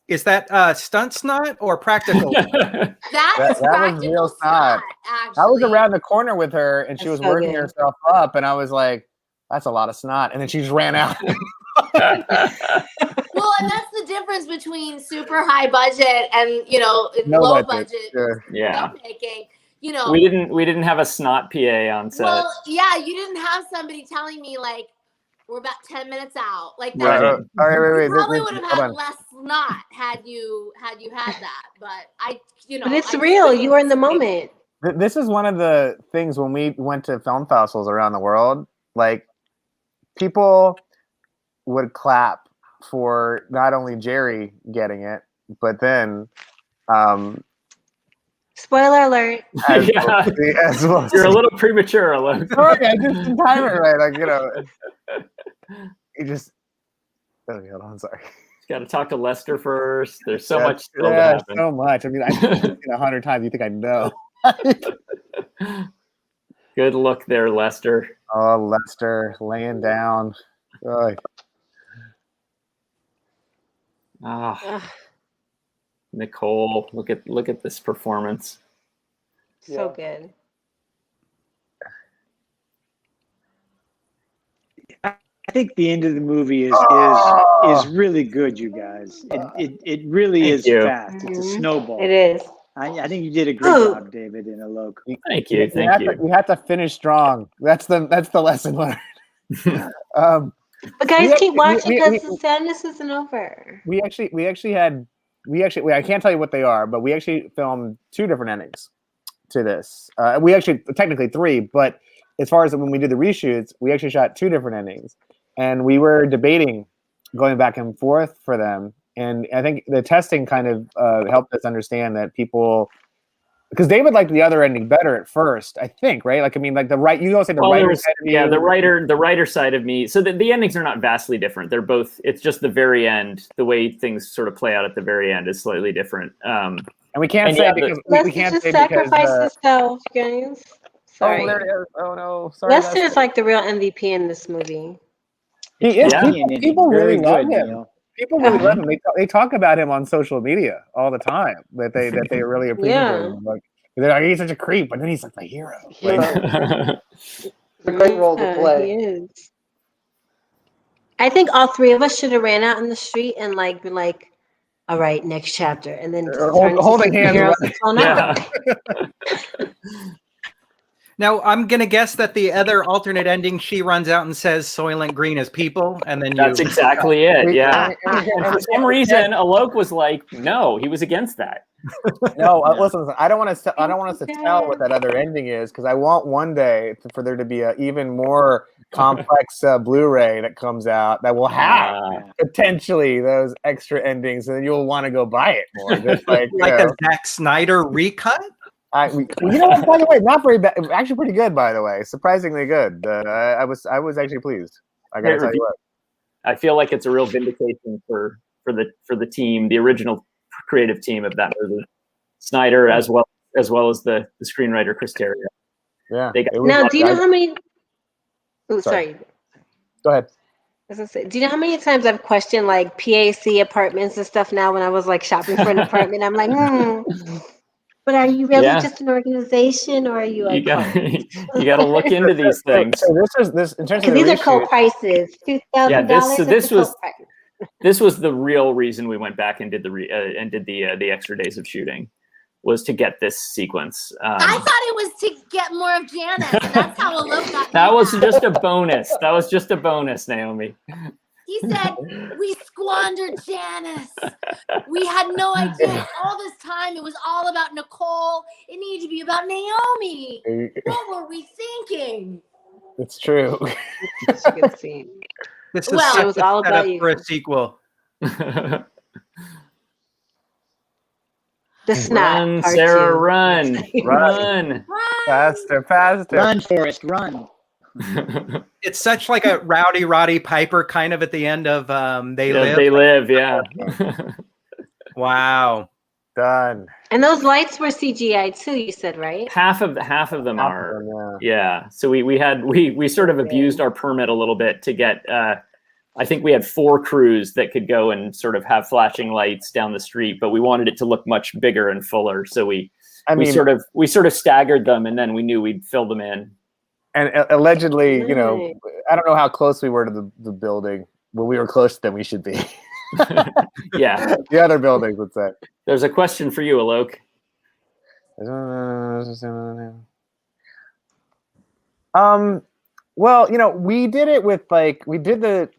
Is that stunt snot or practical? That was real snot. Actually. I was around the corner with her and she was working herself up, and I was like, "That's a lot of snot," and then she just ran out. Well, and that's the difference between super high budget and low budget filmmaking. We didn't have a snot PA on set. Well, yeah, you didn't have somebody telling me like, We're about 10 minutes out. Like Right. that. All right, wait. You probably would have hold had on. less not had you had that. But But it's real. You were in the moment. This is one of the things when we went to film festivals around the world. Like, people would clap for not only Jerry getting it, but then Spoiler alert. as Yeah. as well. You're a little premature, Alok. Sorry, I just didn't time it right. Like, you know, you just. Oh, hold on, sorry. Got to talk to Lester first. There's so Yeah, much still to yeah, happen. so much. I mean, I've seen it 100 times. You think I know? Good look there, Lester. Oh, Lester laying down. Oh, Ah, Nicole, look at this performance. So good. I think the end of the movie is really good, you guys. It really Thank is you. fast. It's a snowball. It is. I think you did a great job, David and Alok. Thank you. Thank you. We have to finish strong. That's the lesson learned. But guys, keep watching we- because the sadness isn't over. We I can't tell you what they are, but we actually filmed 2 different endings to this. We actually technically 3, but as far as when we did the reshoots, we actually shot 2 different endings, and we were debating going back and forth for them. And I think the testing kind of helped us understand that people, because David liked the other ending better at first, I think, right? Like, I mean, like you don't say the writer side of you. the writer side of me. So the endings are not vastly different. They're both. It's just the very end. The way things sort of play out at the very end is slightly different. And we can't say yeah, because Lester we can't just say sacrificed because. himself, guys. Sorry. Oh, there it is. Oh no, sorry. Lester is like the real MVP in this movie. He is. Yeah. People really love him. Neil. People really love him. They talk about him on social media all the time. That they really appreciate Yeah. him. Like, they're like, he's such a creep, but then he's like the hero. Like, It's a great role to play. He is. I think all 3 of us should have ran out in the street and like been like, "All right, next chapter," and then just holding hands. superheroes and flown out. Yeah. Now, I'm going to guess that the other alternate ending, she runs out and says Soylent Green is people, and then That's exactly it. Yeah. And For some reason, Alok was like, no, he was against that. No, listen. I don't want us to tell what that other ending is, because I want one day for there to be a even more complex Blu-ray that comes out that will have potentially those extra endings, and then you'll want to go buy it more. Just like a Zack Snyder recut. You know what? By the way, not very bad. Actually, pretty good. By the way, surprisingly good. I was actually pleased. I gotta tell you what. I feel like it's a real vindication for the team, the original creative team of that movie, Snyder as well as the screenwriter Chris Terrio. Yeah. Now, do you know how many? Oh, sorry. Go ahead. As I say, do you know how many times I've questioned like PAC apartments and stuff now when I was like shopping for an apartment? I'm like, but are you really just an organization, or are you like? You got to look into these things. So this in terms of these are co-prices, $2,000. This was the real reason we went back and did the extra days of shooting, was to get this sequence. I thought it was to get more of Janice. That's how Alok got. That was just a bonus. That was just a bonus, Naomi. He said, "We squandered Janice. We had no idea. All this time, it was all about Nicole. It needed to be about Naomi. What were we thinking?" It's true. This is it was all about you for a sequel. The snap. Run, part Sarah, 2. run. Run. Faster. Run, Forrest, run. It's such like a Rowdy Roddy Piper kind of at the end of They Live. They Live, yeah. Wow. Done. And those lights were CGI too, you said, right? Half of them are. Yeah. So we sort of abused our permit a little bit to get I think we had 4 crews that could go and sort of have flashing lights down the street, but we wanted it to look much bigger and fuller. So we sort of staggered them, and then we knew we'd fill them in. And allegedly, you know, I don't know how close we were to the building, but we were closer than we should be. Yeah. The other buildings would say. There's a question for you, Alok. Well, we did it with we did the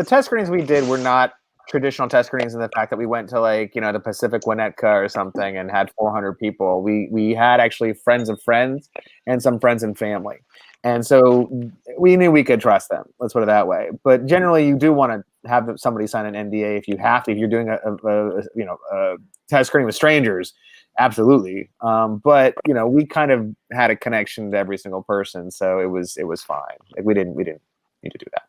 test screenings we did were not traditional test screenings in the fact that we went to the Pacific Winnetka or something and had 400 people. We had actually friends of friends and some friends and family. And so we knew we could trust them. Let's put it that way. But generally, you do want to have somebody sign an NDA if you have to. If you're doing a test screening with strangers, absolutely. But we kind of had a connection to every single person, so it was fine. We didn't need to do that.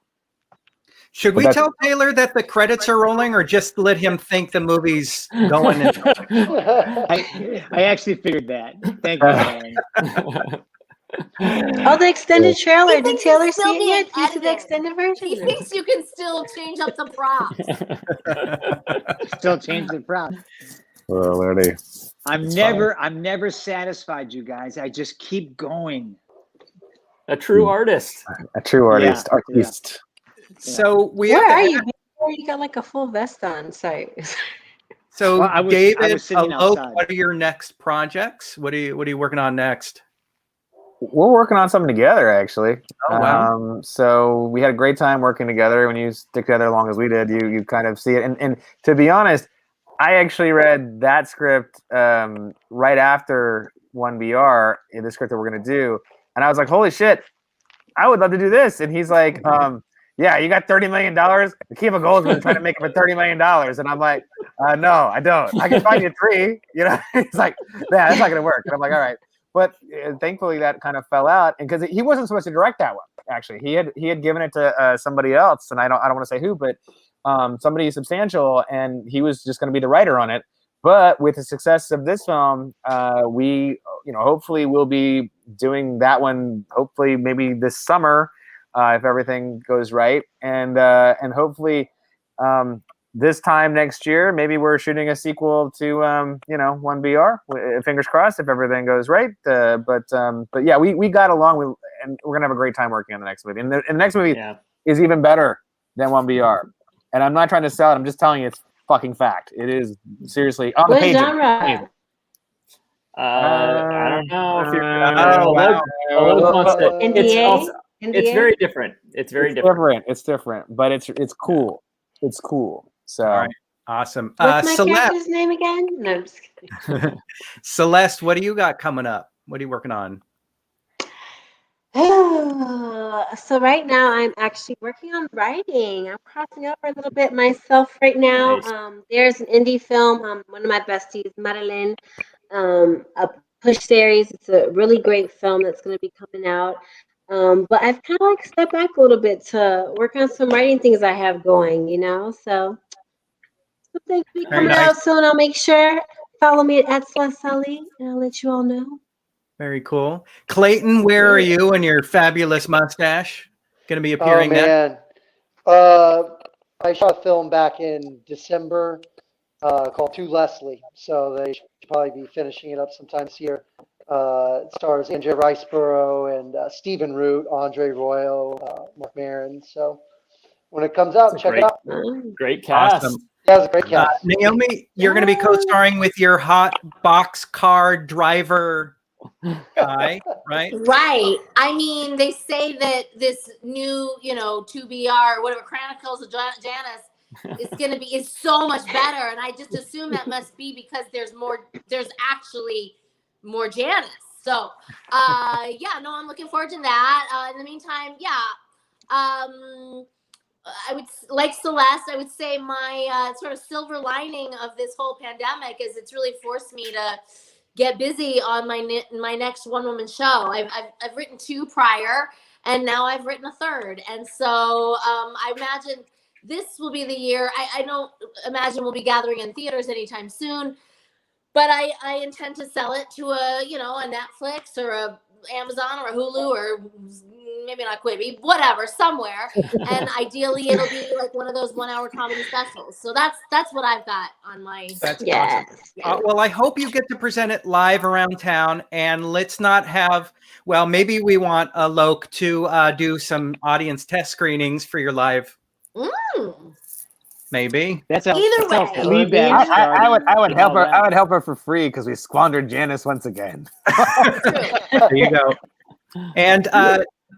Should we tell Taylor that the credits are rolling, or just let him think the movie's going? I actually figured that. Thank you, Aaron. Oh, the extended trailer. Did Taylor see it yet? Did you see the Edited. extended version? He thinks you can still change up the props. Still change the props. Oh, Lordy. I'm never satisfied, you guys. I just keep going. A true artist. A true artist. Yeah. Artist. So Where are you? You got like a full vest on. Sorry. So Well, I was David, sitting Alok, outside. what are your next projects? What are you working on next? We're working on something together, actually. Oh, wow. So we had a great time working together. When you stick together as long as we did, you kind of see it. And to be honest, I actually read that script right after 1BR, the script that we're going to do. And I was like, holy shit, I would love to do this. And he's like, yeah, you got $30 million? Akiva Goldsman's trying to make it for $30 million. And I'm like, no, I don't. I can find you 3. He's like, yeah, that's not going to work. And I'm like, all right. But thankfully that kind of fell out, and because he wasn't supposed to direct that one. Actually, he had given it to somebody else, and I don't want to say who, but somebody substantial, and he was just going to be the writer on it. But with the success of this film, we hopefully will be doing that one. Hopefully, maybe this summer, if everything goes right, and hopefully. This time next year, maybe we're shooting a sequel to 1BR. Fingers crossed if everything goes right. But yeah, we got along, and we're gonna have a great time working on the next movie. And the next movie is even better than 1BR. And I'm not trying to sell it. I'm just telling you, it's fucking fact. It is seriously on the What page. genre? I don't know if you're. wow. Wants to, NDA? it's very different. It's very different. It's different, but it's cool. It's cool. So all right. Awesome. What's my Celeste. character's name again? No, I'm just kidding. Celeste, what do you got coming up? What are you working on? So right now I'm actually working on writing. I'm crossing over a little bit myself right now. Nice. There's an indie film, one of my besties, Madeline, a Push series. It's a really great film that's going to be coming out. But I've kind of stepped back a little bit to work on some writing things I have going, so something will be coming out soon. I'll make sure. Follow me at Celeste Sully, and I'll let you all know. Very cool. Clayton, where are you and your fabulous mustache? Going to be appearing man. I shot a film back in December called To Leslie. So they should probably be finishing it up sometime this year. It stars Andrea Riceborough and Stephen Root, Andre Royal, Mark Maron. So when it comes out, check it out. Great cast. Awesome. Yeah, it's a great cast. Naomi, you're going to be co-starring with your hot box car driver guy, right? Right. I mean, they say that this new, 2BR, whatever, Chronicles of Janice is so much better. And I just assume that must be because there's actually more Janice. So, I'm looking forward to that. In the meantime, I would, like Celeste, I would say my sort of silver lining of this whole pandemic is it's really forced me to get busy on my next one-woman show. I've written 2 prior, and now I've written a 3rd. And so I imagine this will be the year. I don't imagine we'll be gathering in theaters anytime soon, but I intend to sell it to a Netflix or a Amazon or a Hulu or maybe not Quibi, whatever, somewhere. And ideally it'll be like one of those 1-hour comedy specials. So that's what I've got on my. That's awesome. Well, I hope you get to present it live around town, and let's not have, maybe we want Alok to do some audience test screenings for your live. Maybe. That's either way. I would help her. I would help her for free because we squandered Janice once again. There you go. And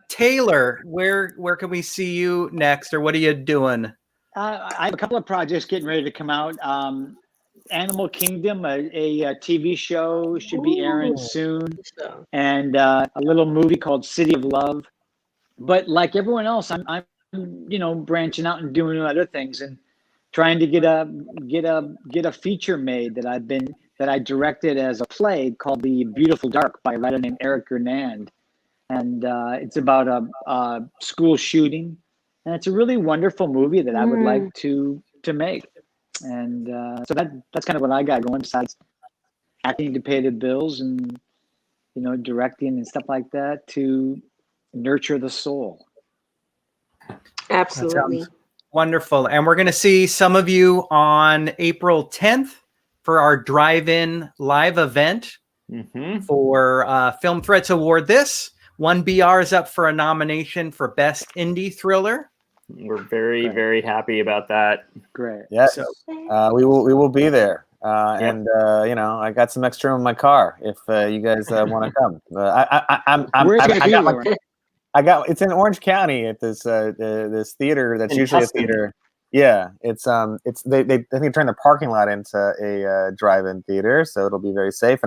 Taylor, where can we see you next, or what are you doing? I have a couple of projects getting ready to come out. Animal Kingdom, a TV show, should be airing soon, and a little movie called City of Love. But like everyone else, I'm branching out and doing other things and trying to get a feature made that I directed as a play called The Beautiful Dark by a writer named Eric Gernand, and it's about a school shooting, and it's a really wonderful movie that I would like to make. And so that's kind of what I got going, besides acting to pay the bills and directing and stuff like that, to nurture the soul. Absolutely. Wonderful. And we're going to see some of you on April 10th for our drive-in live event for Film Threats Award. This one BR is up for a nomination for Best Indie Thriller. We're very, very happy about that. Great. Yes. So, we will be there. And I got some extra room in my car if you guys want to come. It's in Orange County at this this theater that's usually a theater. Yeah, it's they I think turned the parking lot into a drive-in theater, so it'll be very safe.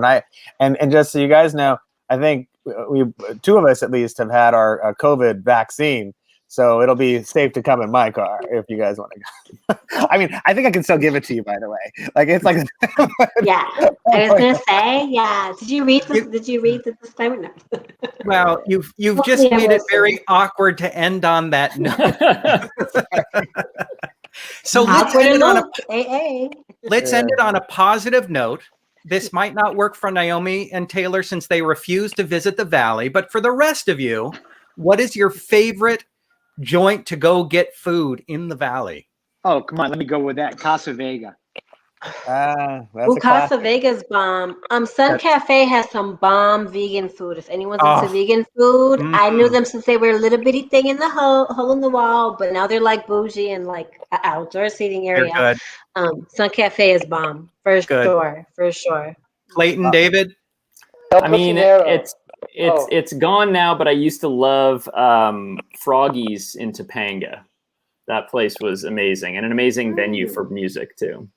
And just so you guys know, I think we two of us at least have had our COVID vaccine. So it'll be safe to come in my car if you guys want to go. I mean, I think I can still give it to you, by the way. Like, it's like. Yeah, I was gonna say, yeah. Did you read this this time? No. Well, you've just made it very awkward to end on that note. So let's end it on a positive note. This might not work for Naomi and Taylor since they refuse to visit the Valley, but for the rest of you, what is your favorite joint to go get food in the Valley? Oh, come on, let me go with that. Casa Vega. Casa Vega's bomb. Sun Cafe has some bomb vegan food. If anyone's into vegan food, I knew them since they were a little bitty thing in the hole in the wall, but now they're like bougie and like an outdoor seating area. Sun Cafe is bomb for sure. Clayton, David. I mean, it's gone now, but I used to love Froggy's in Topanga. That place was amazing, and an amazing venue for music too.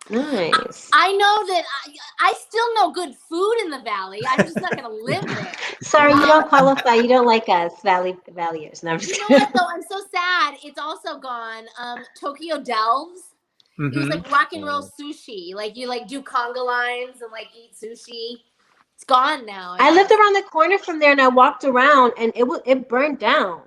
Nice. I know that I still know good food in the Valley. I'm just not going to live there. Sorry, you don't qualify. You don't like us, Valleyers. No, I'm just kidding. You know what, though? I'm so sad. It's also gone. Tokyo Delves. It was like rock and roll sushi. Like you do conga lines and like eat sushi. It's gone now. I lived around the corner from there, and I walked around, and it burned down.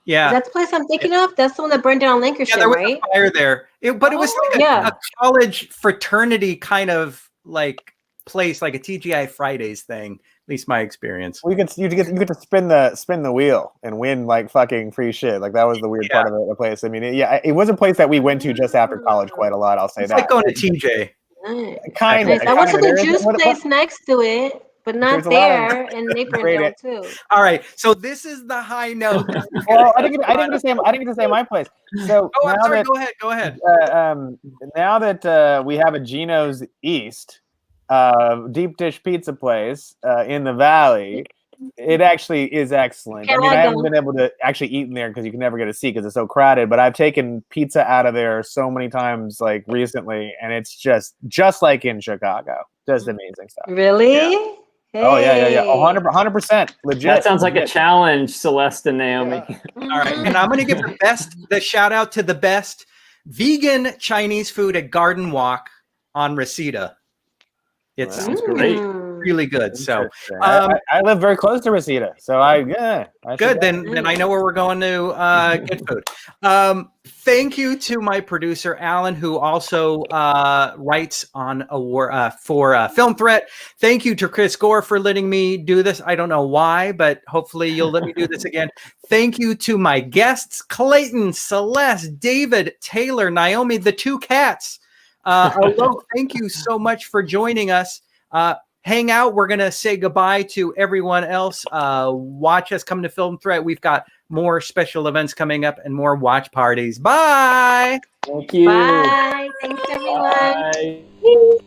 Yeah, that's the place I'm thinking of. That's the one that burned down Lancashire, there was right? A fire there, but it was like a college fraternity kind of like place, like a TGI Fridays thing. At least my experience. Well, you get to spin the wheel and win like fucking free shit. Like that was the weird part of the place. I mean, it was a place that we went to just after college quite a lot. I'll say it's that. like going to TJ. Kind of. I went to the juice place next to it. But not there, and they burned down too. All right, so this is the high note. Well, I didn't get to say my place. So I'm sorry. Go ahead. Now that we have a Gino's East deep dish pizza place in the Valley, it actually is excellent. I mean, I haven't been able to actually eat in there because you can never get a seat because it's so crowded. But I've taken pizza out of there so many times, like recently, and it's just like in Chicago. Just amazing stuff. Really? Yeah. Hey. Oh yeah, 100% legit. That sounds like a challenge, Celeste and Naomi. Yeah. All right, and I'm going to give the shout out to the best vegan Chinese food at Garden Walk on Reseda. It sounds great, really good. So I live very close to Reseda, so I good. Then I know where we're going to get food. Thank you to my producer Alan, who also writes on for Film Threat. Thank you to Chris Gore for letting me do this. I don't know why, but hopefully you'll let me do this again. Thank you to my guests, Clayton, Celeste, David, Taylor, Naomi, the two cats. Thank you so much for joining us. Hang out. We're going to say goodbye to everyone else. Watch us come to Film Threat. We've got more special events coming up and more watch parties. Bye. Thank you. Bye. Thanks, everyone. Bye.